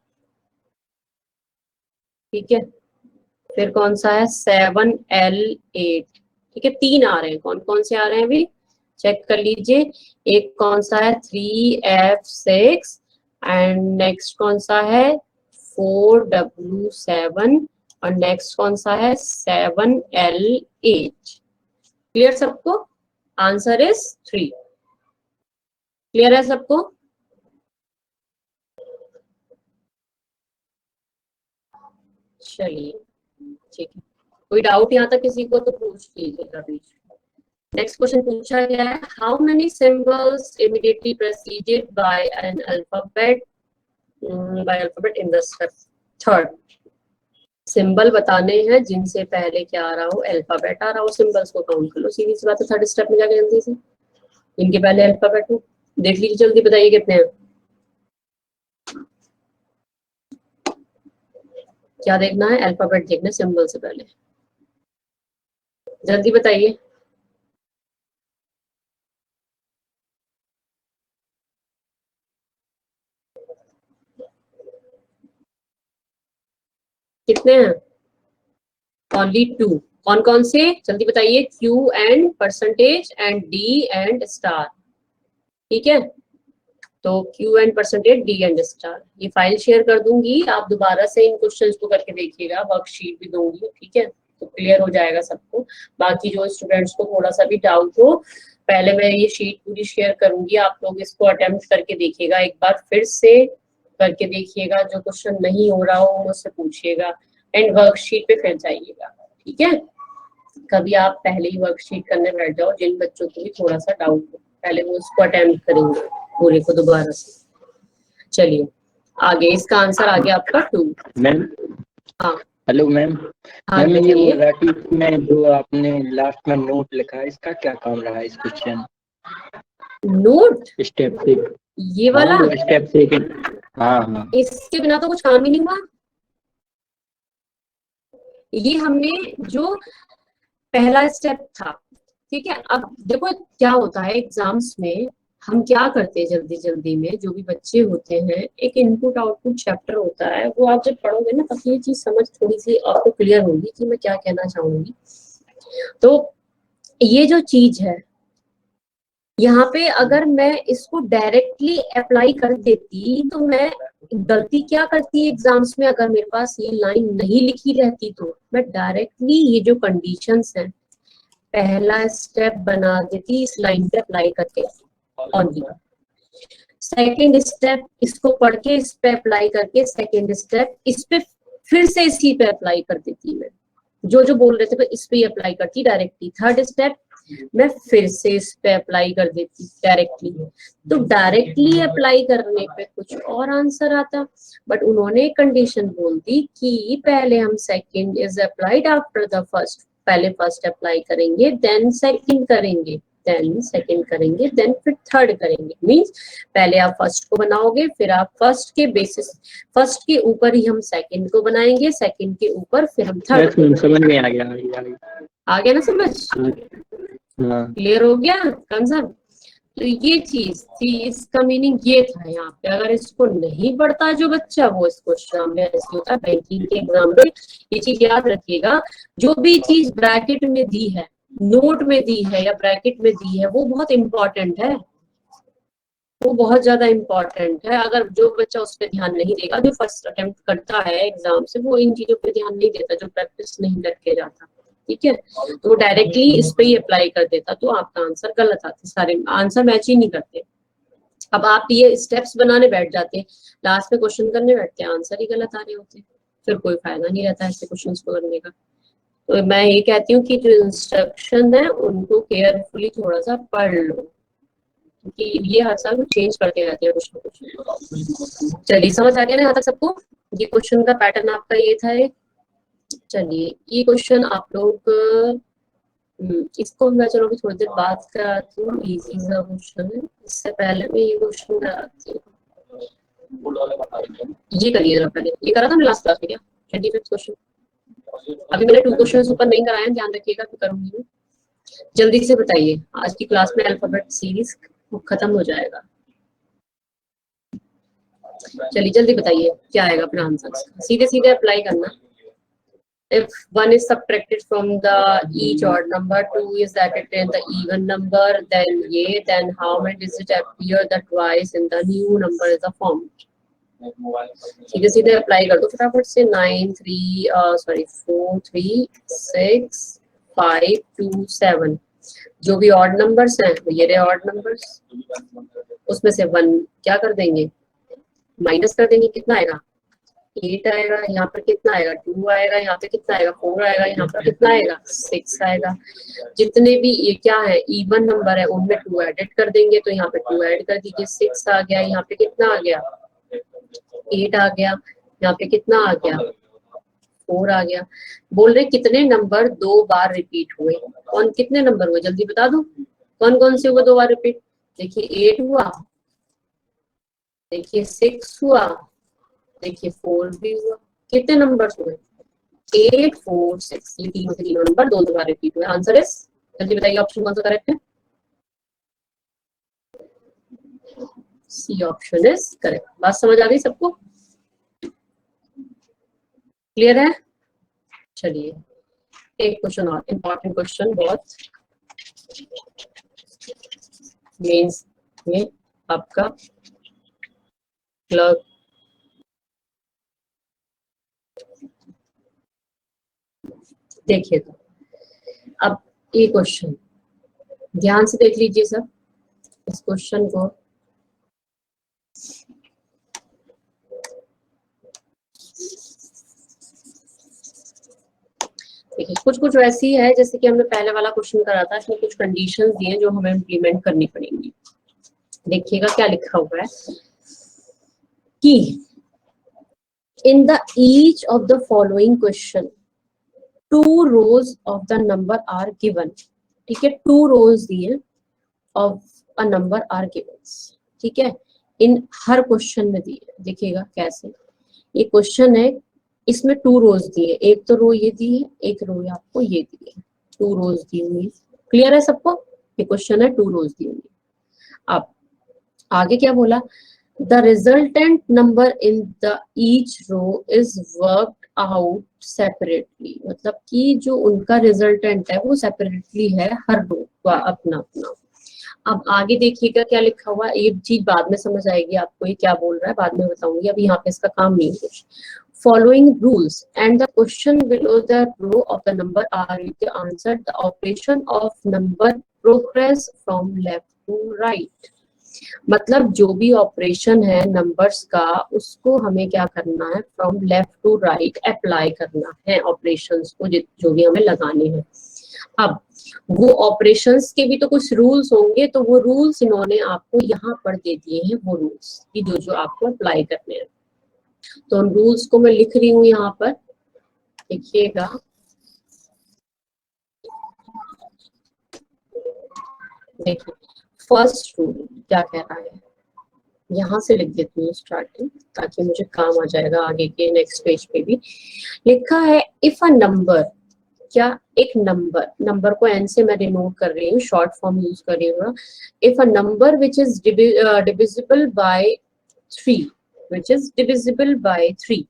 ठीक है, फिर कौन सा है 7L8। ठीक है, 3 आ रहे हैं, कौन कौन से आ रहे हैं अभी चेक कर लीजिए। एक कौन सा है 3F6, एंड नेक्स्ट कौन सा है 4W7, और नेक्स्ट कौन सा है 7L8। क्लियर सबको, आंसर इज 3। क्लियर है सबको? चलिए ठीक है, कोई डाउट यहाँ तक किसी को तो पूछ लीजिएगा बीच। नेक्स्ट क्वेश्चन पूछा गया है, how many symbols immediately preceded by an alphabet in the third. Symbol बताने हैं जिनसे पहले क्या आ रहा हो, अल्फाबेट आ रहा हो, सिंबल्स को काउंट कर लो, सीधी सी बात है। थर्ड स्टेप में जाके जल्दी से इनके पहले अल्फाबेट हो, देख लीजिए जल्दी, बताइए कितने हैं। क्या देखना है, अल्फाबेट देखना है सिंबल से पहले, जल्दी बताइए। कितने हैं, ओनली 2। कौन कौन से जल्दी बताइए, Q and percentage and D and star. ठीक है, तो Q and percentage, D and star. ये फाइल शेयर कर दूंगी, आप दोबारा से इन क्वेश्चंस को करके देखिएगा, वर्कशीट भी दूंगी। ठीक है, तो क्लियर हो जाएगा सबको। बाकी जो स्टूडेंट्स को थोड़ा सा भी डाउट हो, पहले मैं ये शीट पूरी शेयर करूंगी, आप लोग इसको अटेम्प्ट करके देखिएगा, एक बार फिर से करके देखिएगा, जो क्वेश्चन नहीं हो रहा हो मुझसे पूछिएगा, एंड वर्कशीट पे फिर जाइएगा। ठीक है, कभी आप पहले ही वर्कशीट करने बैठ जाओ, जिन बच्चों को भी थोड़ा सा डाउट हो पहले वो उसको अटेम्प्ट करेंगे पूरे को दोबारा से। चलिए आगे, इसका आंसर आ गया आपका 2। मैम, हाँ हेलो मैम। हाँ, मैम ये बताइए। मराठी में जो आपने लास्ट में नोट लिखा है, इसका क्या काम रहा है इस क्वेश्चन? नोट स्टेप से, ये वाला, हाँ स्टेप से हाँ इसके बिना तो कुछ काम ही नहीं हुआ। ये हमने जो पहला स्टेप था, ठीक है। अब देखो क्या होता है एग्जाम्स में, हम क्या करते हैं जल्दी जल्दी में, जो भी बच्चे होते हैं, एक इनपुट आउटपुट चैप्टर होता है, वो आप जब पढ़ोगे ना तब ये चीज समझ थोड़ी सी आपको क्लियर होगी कि मैं क्या कहना चाहूंगी। तो ये जो चीज है यहाँ पे, अगर मैं इसको डायरेक्टली अप्लाई कर देती तो मैं गलती क्या करती है एग्जाम्स में, अगर मेरे पास ये लाइन नहीं लिखी रहती तो मैं डायरेक्टली ये जो कंडीशंस हैं पहला स्टेप बना देती इस लाइन पे अप्लाई करके ऑन दी। सेकेंड स्टेप इसको पढ़ के इस पे अप्लाई करके सेकेंड स्टेप इस पे फिर से इसी पे अप्लाई कर देती मैं, जो जो बोल रहे थे इस पे अप्लाई करती डायरेक्टली। थर्ड स्टेप मैं फिर से इस पे अप्लाई कर देती डायरेक्टली। तो डायरेक्टली अप्लाई करने पे कुछ और आंसर आता, बट उन्होंने कंडीशन बोल दी कि पहले हम second is applied after the first, पहले फर्स्ट अप्लाई करेंगे देन सेकंड करेंगे, देन सेकंड करेंगे, देन फिर थर्ड करेंगे। मींस पहले आप फर्स्ट को बनाओगे, फिर आप फर्स्ट के बेसिस, फर्स्ट के ऊपर ही हम सेकंड को बनाएंगे, सेकंड के ऊपर फिर हम थर्ड। समझ में आ गया आ गया ना समझ? हाँ क्लियर हो गया कंसेप्ट? तो ये चीज थी, इसका मीनिंग ये था यहाँ पे। अगर इसको नहीं पढ़ता जो बच्चा, वो इसको शाम में ऐसे होता है बैंकिंग के एग्जाम में, ये चीज याद रखिएगा, जो भी चीज ब्रैकेट में दी है, नोट में दी है या ब्रैकेट में दी है, वो बहुत इंपॉर्टेंट है, वो बहुत ज्यादा इंपॉर्टेंट है। अगर जो बच्चा उस पर ध्यान नहीं देगा, जो फर्स्ट अटेम्प्ट करता है एग्जाम से, वो इन चीजों पे ध्यान नहीं देता, जो प्रैक्टिस नहीं करके जाता, ठीक है, तो वो डायरेक्टली इस पे ही अप्लाई कर देता, तो आपका आंसर गलत आते, सारे आंसर मैच ही नहीं करते। अब आप ये स्टेप्स बनाने बैठ जाते हैं, लास्ट में क्वेश्चन करने बैठते हैं, आंसर ही गलत आ रहे होते हैं, फिर कोई फायदा नहीं रहता ऐसे क्वेश्चन को करने का। तो मैं ये कहती हूँ कि जो इंस्ट्रक्शन है उनको केयरफुली थोड़ा सा पढ़ लो, क्योंकि ये हर साल चेंज करते रहते हैं कुछ ना कुछ। चलिए समझ आ गया ना यहाँ तक सबको? ये क्वेश्चन का पैटर्न आपका ये था एक। चलिए ये क्वेश्चन आप लोग इसको मैं चलो भी थोड़ी देर बात कराती हूँ, इजी सा क्वेश्चन है, इससे पहले मैं ये क्वेश्चन कराती हूँ। ये करिए जरा पहले, ये करा था मैं लास्ट क्लास में क्या 25th क्वेश्चन? अभी मैंने 2 क्वेश्चन ऊपर नहीं कराए, ध्यान रखिएगा कि करूंगी मैं। जल्दी से बताइए, आज की क्लास में अल्फाबेट सीरीज खत्म हो जाएगा। चलिए जल्दी बताइए क्या आएगा अपना आंसर, सीधे सीधे अप्लाई करना। If 1 is subtracted from the each odd number, 2 is added in the even number, then how many digits appear that twice in the new number is formed? सीधे सीधे अप्लाई कर दो फटाफट से। 4 3 6 5 2 7, जो भी ऑड नंबर्स हैं ये रहे ऑड नंबर्स, उसमें से 1 क्या कर देंगे, माइनस कर देंगे, कितना आएगा 8 आएगा, यहाँ पर कितना आएगा 2 आएगा, यहाँ पे कितना आएगा 4 आएगा, यहाँ पर कितना आएगा 6 आएगा। जितने भी ये क्या है इवन नंबर है उनमें 2 एडिट कर देंगे, तो यहाँ पे 2 ऐड कर दीजिए, 6 आ गया, यहाँ पे कितना आ गया 8 आ गया, यहाँ पे कितना आ गया 4 आ गया। बोल रहे कितने नंबर 2 बार रिपीट हुए, कौन कितने नंबर हुए जल्दी बता दो, कौन कौन से हुए 2 बार रिपीट? देखिए 8 हुआ, देखिए 6 हुआ, देखिए 4 भी हुआ। कितने नंबर हुए 8 4 6, ये तीनों के तीनों नंबर 2 बार रिपीट हुए। आंसर इज, जल्दी बताइए ऑप्शन कौन सा करेक्ट है? C option is correct. बात समझ आ गई सबको? क्लियर है? चलिए एक क्वेश्चन और, इंपॉर्टेंट क्वेश्चन बहुत, मेंस में आपका क्लर्क। देखिए तो अब ये क्वेश्चन ध्यान से देख लीजिए सब इस क्वेश्चन को। देखिए कुछ कुछ वैसी है जैसे कि हमने पहले वाला क्वेश्चन करा था, इसमें कुछ कंडीशंस दिए जो हमें इम्प्लीमेंट करनी पड़ेंगी। देखिएगा क्या लिखा हुआ है कि इन the each of the following question 2 rows of the number are given, ठीक है 2 rows दिए of a number are given, ठीक है। इन हर क्वेश्चन में दी है। देखिएगा कैसे, ये क्वेश्चन है, इसमें 2 रोज दिए, एक तो रो ये दी है, एक रो आपको ये दी है, 2 रोज दी हुई। क्लियर है सबको? ये क्वेश्चन है, 2 रोज दी हुई। अब आगे क्या बोला, the resultant number in the each row is worked out separately, मतलब कि जो उनका रिजल्टेंट है वो सेपरेटली है हर रो का अपना अपना। अब आगे देखिएगा क्या लिखा हुआ है, ये चीज बाद में समझ आएगी आपको, ये क्या बोल रहा है बाद में बताऊंगी, अब यहाँ पे इसका काम नहीं है कुछ। Following rules and the question below the row of the number are to answer the operation of number progress from left to right। मतलब जो भी ऑपरेशन है नंबर्स का उसको हमें क्या करना है, from left to right apply करना है ऑपरेशंस को, जो भी हमें लगाने हैं। अब वो ऑपरेशंस के भी तो कुछ रूल्स होंगे, तो वो रूल्स इन्होंने आपको यहाँ पर दे दिए हैं, वो रूल्स कि जो जो आपको अप्लाई करने हैं। तो उन रूल्स को मैं लिख रही हूँ यहाँ पर, देखिएगा। देखिए फर्स्ट रूल क्या कह रहा है, यहाँ से लिख देती हूँ स्टार्टिंग, ताकि मुझे काम आ जाएगा आगे के नेक्स्ट पेज पे भी। लिखा है इफ अ नंबर, क्या एक नंबर, नंबर को एन से मैं डिनोट कर रही हूँ, शॉर्ट फॉर्म यूज कर रही हूँ। If a number which is divisible by 3, which is divisible by 3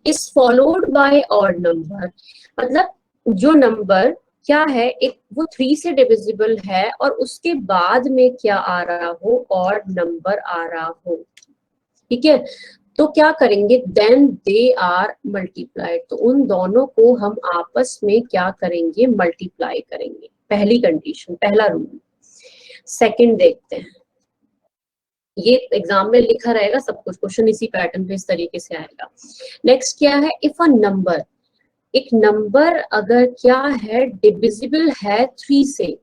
is followed by odd number, मतलब जो नंबर क्या है, एक वो 3 से डिविजिबल है और उसके बाद में क्या आ रहा हो, ऑड नंबर आ रहा हो, ठीक है। तो क्या करेंगे, देन दे आर मल्टीप्लाइड, तो उन दोनों को हम आपस में क्या करेंगे, मल्टीप्लाई करेंगे। पहली कंडीशन, पहला रूल। सेकंड देखते हैं, ये एग्जाम में लिखा रहेगा सब कुछ, क्वेश्चन इसी पैटर्न पे इस तरीके से आएगा। नेक्स्ट क्या है, इफ अ नंबर, एक नंबर अगर क्या है, डिविजिबल है 3 से,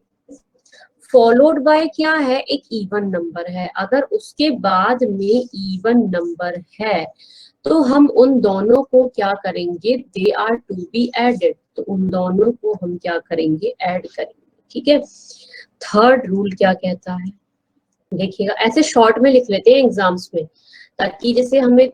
फॉलोड बाय क्या है, एक इवन नंबर है, अगर उसके बाद में इवन नंबर है तो हम उन दोनों को क्या करेंगे, they are to be added, तो उन दोनों को हम क्या करेंगे, ऐड करेंगे, ठीक है। थर्ड रूल क्या कहता है, देखिएगा, ऐसे शॉर्ट में लिख लेते हैं एग्जाम्स में, ताकि जैसे हमें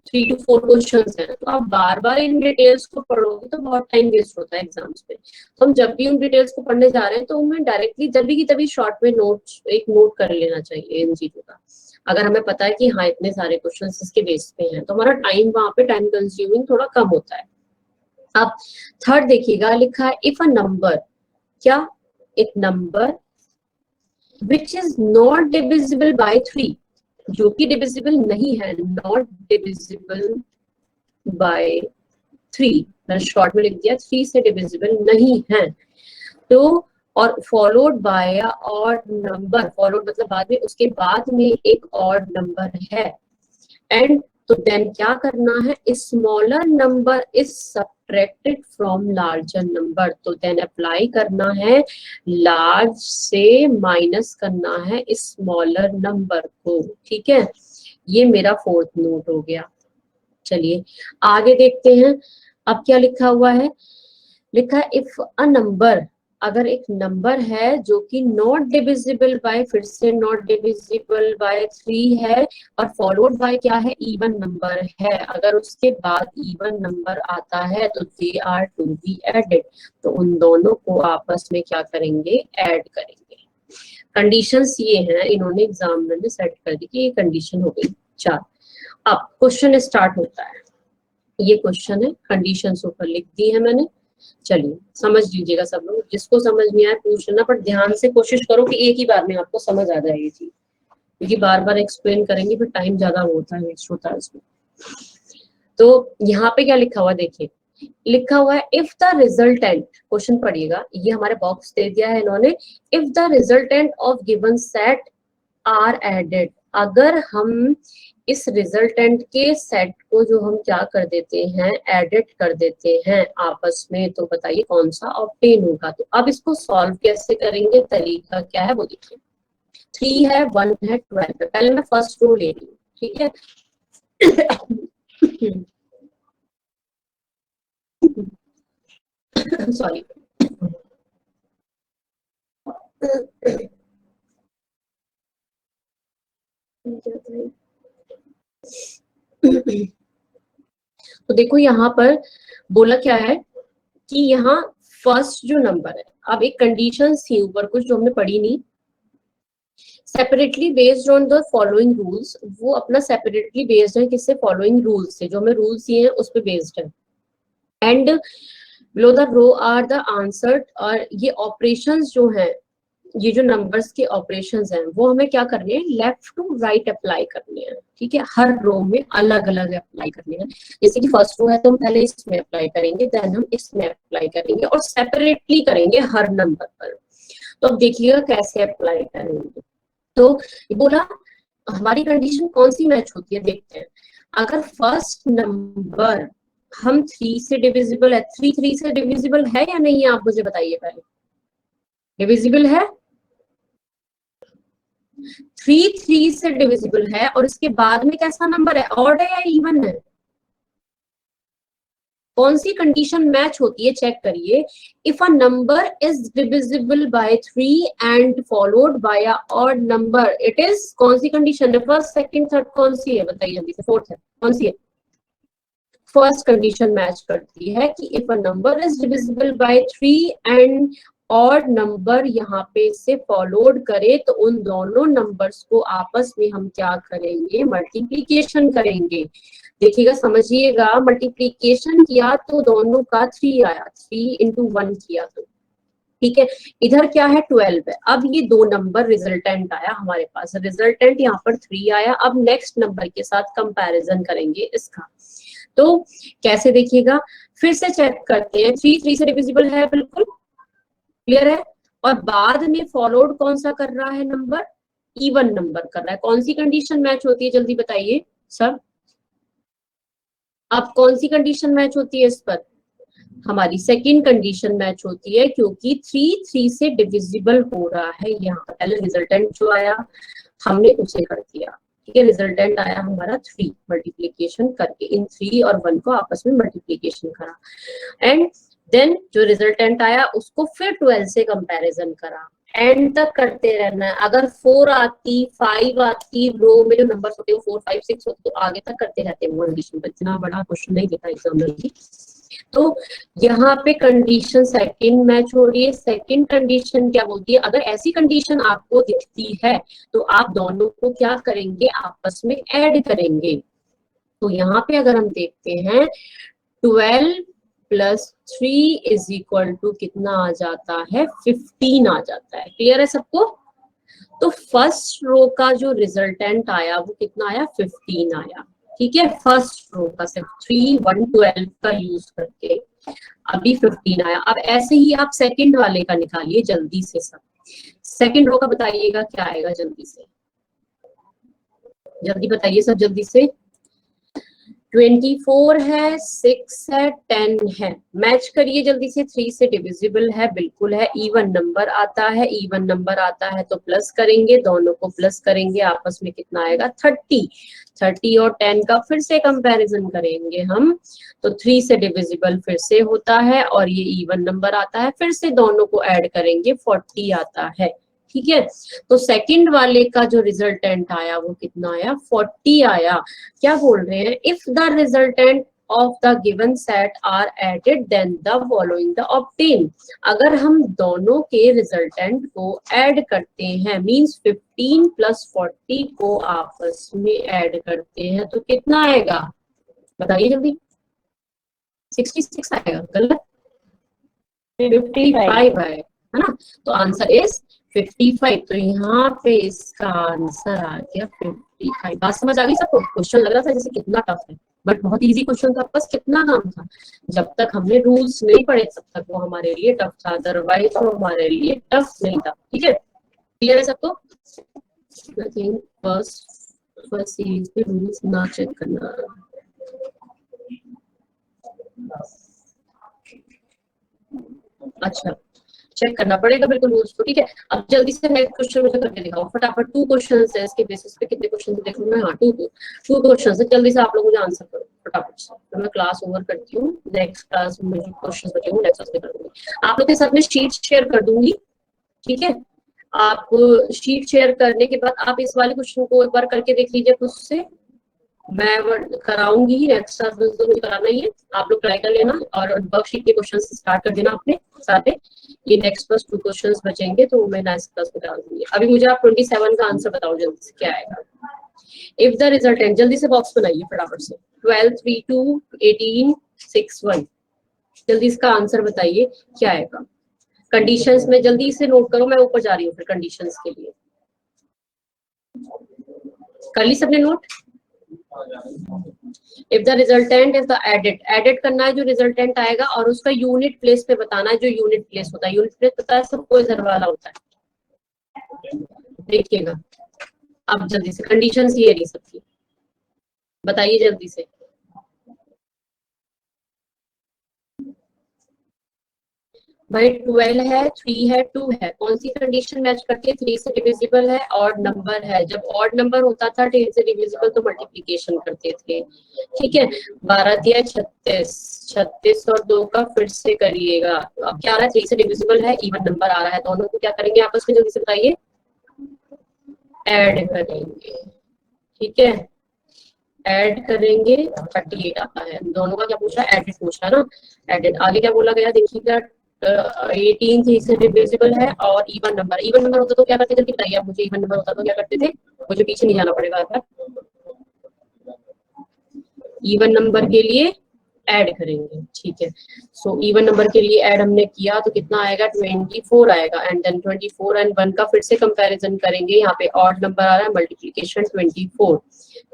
3 to 4 क्वेश्चंस हैं, तो आप बार बार इन डिटेल्स को पढ़ोगे तो बहुत टाइम वेस्ट होता है एग्जाम्स पे। तो हम जब भी उन डिटेल्स को पढ़ने जा रहे हैं तो उनमें डायरेक्टली तभी की तभी शॉर्ट में एक नोट कर लेना चाहिए इन चीजों का। अगर हमें पता है कि हाँ इतने सारे क्वेश्चन इसके बेस पे हैं, तो हमारा टाइम वहां पे टाइम कंज्यूमिंग थोड़ा कम होता है। अब थर्ड देखिएगा, लिखा है इफ अ नंबर, क्या एक number which is not divisible by 3, जो कि डिविजिबल नहीं है, नॉट डिविजिबल बाय 3, मैंने शॉर्ट में लिख दिया, 3 से डिविजिबल नहीं है, तो और followed by odd number, followed मतलब बाद में, उसके बाद में एक ऑड नंबर है, एंड तो देन क्या करना है, smaller number is subtracted from larger number, तो देन अप्लाई करना है, लार्ज से माइनस करना है स्मॉलर नंबर को, ठीक है। ये मेरा फोर्थ नोट हो गया। चलिए आगे देखते हैं, अब क्या लिखा हुआ है, लिखा है इफ अ नंबर, अगर एक नंबर है जो कि नॉट डिविजिबल बाय, फिर से नॉट डिविजिबल बाय 3 है, और फॉलोड बाय क्या है, इवन नंबर है, अगर उसके बाद इवन नंबर आता है तो they are to be added, तो उन दोनों को आपस में क्या करेंगे, ऐड करेंगे। कंडीशंस ये हैं, इन्होंने एग्जामिनर ने सेट कर दी कि ये कंडीशन हो गई 4। अब क्वेश्चन स्टार्ट होता है, ये क्वेश्चन है, कंडीशंस ऊपर लिख दी है मैंने। चलिए समझ लीजिएगा सब लोग, जिसको समझ नहीं आए पूछ लेना, पर ध्यान से कोशिश करो कि एक ही बार में आपको समझ आ जाए ये चीज, क्योंकि बार बार एक्सप्लेन करेंगे फिर टाइम ज्यादा होता है, वेस्ट होता है इसमें। तो यहाँ पे क्या लिखा हुआ देखिए, लिखा हुआ है इफ द रिजल्टेंट, क्वेश्चन पढ़िएगा, ये हमारे बॉक्स दे दिया है इन्होंने, if the resultant of given set are added, अगर हम इस रिजल्टेंट के सेट को जो हम क्या कर देते हैं, एडिट कर देते हैं आपस में, तो बताइए कौन सा ऑब्टेन होगा। तो अब इसको सॉल्व कैसे करेंगे, तरीका क्या है वो देखिए। 3 है, 1 है, 12 है, पहले मैं फर्स्ट रो ले रही हूँ, ठीक है। सॉरी, तो देखो यहाँ पर बोला क्या है कि यहाँ फर्स्ट जो नंबर है, अब एक कंडीशन थी ऊपर कुछ जो हमने पढ़ी नहीं, separately based on the following rules, वो अपना सेपरेटली बेस्ड है किससे, फॉलोइंग रूल्स से, जो हमें रूल्स दिए हैं उस पे बेस्ड है। And below the row are the answer, और ये ऑपरेशंस जो हैं, ये जो नंबर्स के ऑपरेशंस हैं वो हमें क्या करने हैं, लेफ्ट टू राइट अप्लाई करने हैं, ठीक है, हर रो में अलग अलग अप्लाई करने हैं। जैसे कि फर्स्ट रो है तो हम पहले इसमें अप्लाई करेंगे, देन हम इसमें अप्लाई करेंगे और सेपरेटली करेंगे हर नंबर पर। तो अब देखिएगा कैसे अप्लाई करेंगे। तो ये बोला हमारी कंडीशन कौन सी मैच होती है, देखते हैं। अगर फर्स्ट नंबर हम 3 से डिविजिबल है, 3 से डिविजिबल है या नहीं है, आप मुझे बताइए पहले। डिविजिबल है, 3 से डिविजिबल है, और इसके बाद में कैसा नंबर है, ऑड है या इवन है, कौन सी कंडीशन मैच होती है, चेक करिए। If a number is divisible by 3 and followed by a odd number, it is, कौन सी कंडीशन है, फर्स्ट सेकंड थर्ड, कौन सी है बताइए जल्दी से, फोर्थ है, कौन सी है, फर्स्ट कंडीशन मैच करती है कि if a number is divisible by 3 and odd number यहाँ पे से फॉलोड करे, तो उन दोनों नंबर्स को आपस में हम क्या करेंगे, मल्टीप्लीकेशन करेंगे। देखिएगा समझिएगा, मल्टीप्लीकेशन किया तो दोनों का 3 आया, 3 into 1 किया तो, ठीक है, इधर क्या है 12 है। अब ये दो नंबर रिजल्टेंट आया हमारे पास, रिजल्टेंट यहाँ पर 3 आया। अब नेक्स्ट नंबर के साथ कंपैरिजन करेंगे इसका, तो कैसे देखिएगा, फिर से चेक करते हैं, 3 से डिविजिबल है, बिल्कुल क्लियर है, और बाद में फॉलोड कौन सा कर रहा है नंबर, इवन नंबर कर रहा है। कौन सी कंडीशन मैच होती है जल्दी बताइए सब, अब कौन सी कंडीशन मैच होती है इस पर, हमारी सेकंड कंडीशन मैच होती है, क्योंकि 3 से डिविजिबल हो रहा है। यहाँ पहले रिजल्टेंट जो आया हमने उसे कर दिया, ठीक है, रिजल्टेंट आया हमारा 3, मल्टीप्लीकेशन करके इन 3 और 1 को आपस में मल्टीप्लीकेशन करा, एंड देन जो रिजल्टेंट आया उसको फिर 12 से कंपैरिजन करा, एंड तक करते रहना है। अगर 4 आती, 5 आती, रो में जो नंबर्स होते हैं 4 5 6 होते, तो आगे तक करते रहते हैं कंडीशन पर। इतना बड़ा क्वेश्चन नहीं देता एग्जाम में। तो यहाँ पे कंडीशन सेकंड मैच हो रही है। सेकंड कंडीशन क्या बोलती है, अगर ऐसी कंडीशन आपको दिखती है तो आप दोनों को क्या करेंगे, आपस में ऐड करेंगे। तो यहाँ पे अगर हम देखते हैं 12 + 3 = कितना आ जाता है, 15 आ जाता है। क्लियर है सबको। तो फर्स्ट रो का जो रिजल्टेंट आया वो कितना आया, 15 आया, ठीक है, फर्स्ट रो का सिर्फ 3 1 12 का यूज करके अभी 15 आया। अब ऐसे ही आप सेकंड वाले का निकालिए जल्दी से सब, सेकंड रो का बताइएगा क्या आएगा, जल्दी से जल्दी बताइए सब जल्दी से। 24 है, 6 है, 10 है, मैच करिए जल्दी से। 3 से डिविजिबल है, बिल्कुल है, इवन नंबर आता है, इवन नंबर आता है तो प्लस करेंगे, दोनों को प्लस करेंगे, आपस में कितना आएगा 30। 30 और 10 का फिर से कंपैरिजन करेंगे हम, तो 3 से डिविजिबल फिर से होता है, और ये इवन नंबर आता है, फिर से दोनों को ऐड करेंगे 40 आता है, ठीक है। तो सेकंड वाले का जो रिजल्टेंट आया वो कितना आया, 40 आया। क्या बोल रहे हैं, if the resultant of the given set are added then the following the obtain. अगर हम दोनों के रिजल्टेंट को ऐड करते हैं, मींस 15 + 40 को आपस में ऐड करते हैं, तो कितना आएगा बताइए जल्दी, 66 आएगा, गलत, 55 है ना। तो आंसर इज 55। तो यहाँ पे इसका आंसर आ गया 55। बात समझ आ गई सबको। क्वेश्चन लग रहा था जैसे कितना टफ है, बट बहुत इजी क्वेश्चन था, बस कितना काम था, जब तक हमने रूल्स नहीं पढ़े तब तक वो हमारे लिए टफ था, अदरवाइज वो हमारे लिए टफ नहीं था, ठीक है। क्लियर है सबको। फर्स्ट सीरीज पे रूल्स ना चेक करना। अच्छा, चेक करना पड़ेगा बिल्कुल रूल्स को, ठीक है। अब जल्दी से नेक्स्ट क्वेश्चन मुझे करके दिखाओ फटाफट। 2 क्वेश्चंस है, इसके बेसिस पे कितने क्वेश्चन देख लूं मैं, हाँ 2 क्वेश्चंस है, जल्दी से आप लोग मुझे आंसर करो फटाफट से। तो मैं क्लास ओवर करती हूँ, नेक्स्ट क्लास में जो क्वेश्चंस बचे होंगे नेक्स्ट क्लास में कर दूंगी। आप लोग के साथ में शीट शेयर कर दूंगी, ठीक है। आप शीट शेयर करने के बाद आप इस वाले क्वेश्चन को एक बार करके देख लीजिए खुद से, मैं कराऊंगी ही नेक्स्ट क्लास में, तो मुझे कराना ही है। आप लोग ट्राई कर लेना और वर्कशीट के क्वेश्चन स्टार्ट कर देना अपने साथ। ये नेक्स्ट बस 2 क्वेश्चंस बचेंगे तो मैं नेक्स्ट क्लास में करा दूंगी। अभी मुझे आप 27 का आंसर बताओ जल्दी से, क्या आएगा। इफ द रिजल्टेंट, जल्दी से बॉक्स बनाइए फटाफट से। 12 3 2 18 6 1, जल्दी इसका आंसर बताइए क्या आएगा। कंडीशंस में जल्दी से नोट करो, मैं ऊपर जा रही हूँ फिर कंडीशंस के लिए। कर ली सबने note. If the resultant is the edit करना है जो रिजल्टेंट आएगा, और उसका यूनिट प्लेस पे बताना है। जो यूनिट प्लेस होता है, यूनिट प्लेस पता है सबको, इधर वाला होता है, देखिएगा। अब जल्दी से कंडीशंस ये रही सबकी, बताइए जल्दी से। भाई 12 है, 3 है, 2 है, कौन सी कंडीशन मैच करती है। 3 से डिविजिबल है, ऑड नंबर है। जब ऑड नंबर होता था 10 से डिविजिबल तो मल्टीप्लिकेशन करते थे, ठीक है। 12 दिया 36, 36 और 2 का फिर से करिएगा। अब क्या आ रहा है, 3 से डिविजिबल है, इवन नंबर आ रहा है, दोनों को क्या करेंगे आपस में, जल्दी से बताइए। ऐड करेंगे, ठीक है। ऐड करेंगे 38 आता है। दोनों का क्या पूछा, एडिट पूछा ना, एडिट। आगे क्या बोला गया देखिएगा, 18 3 से डिविजिबल है और इवन नंबर होता तो क्या करते, जल्दी बताइए आप मुझे। इवन नंबर होता तो क्या करते थे, मुझे पीछे नहीं जाना पड़ेगा। इवन नंबर के लिए ऐड करेंगे, ठीक है। सो इवन नंबर के लिए ऐड हमने किया तो कितना आएगा, 24 आएगा। एंड देन 24 एंड 1 का फिर से कंपैरिजन करेंगे। यहाँ पे ऑड नंबर आ रहा है, मल्टीप्लिकेशन 24,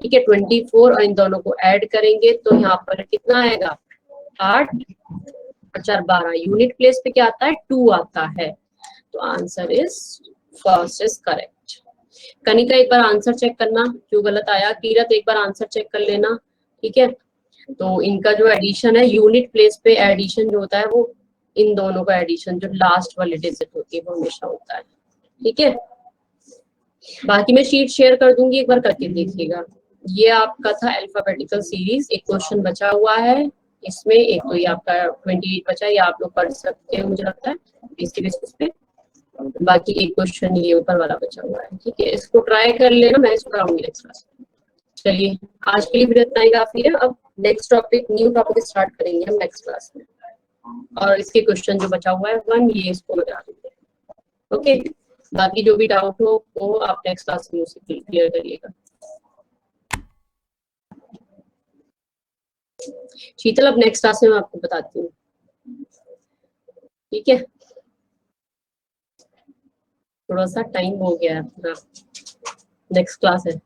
ठीक है। 24 और इन दोनों को ऐड करेंगे तो यहाँ पर कितना आएगा, 8 और 4 12। यूनिट प्लेस पे क्या आता है, 2 आता है। तो answer is first is correct. Kanika एक बार आंसर चेक करना क्यों गलत आया। कीरत एक बार आंसर चेक कर लेना, ठीक है। तो इनका जो एडिशन है, यूनिट प्लेस पे एडिशन जो होता है वो इन दोनों का एडिशन जो लास्ट वाली डिजिट होती है वो हमेशा होता है, ठीक है। बाकी मैं शीट शेयर कर दूंगी, एक बार करके देखिएगा। ये आपका था अल्फाबेटिकल सीरीज। एक क्वेश्चन बचा हुआ है इसमें, एक तो ये आपका 28 बचा, ये आप लोग पढ़ सकते हैं मुझे लगता है इसके बेसिस पे। बाकी एक क्वेश्चन ये ऊपर वाला बचा हुआ है, ठीक है। इसको ट्राई कर लेना, मैं इसको कराऊंगी नेक्स्ट क्लास में। चलिए आज के लिए वीडियो इतना ही काफी है। अब next topic, new topic start करेंगे हम नेक्स्ट क्लास में। और इसके क्वेश्चन जो बचा हुआ है 1, ये इसको मैं करा दूंगी, ओके। बाकी जो भी डाउट हो वो आप नेक्स्ट क्लास में उसे क्लियर करिएगा। शीतल अब नेक्स्ट क्लास में मैं आपको बताती हूँ, ठीक है। थोड़ा सा टाइम हो गया है अपना, नेक्स्ट क्लास है,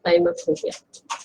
टाइम अप हो गया।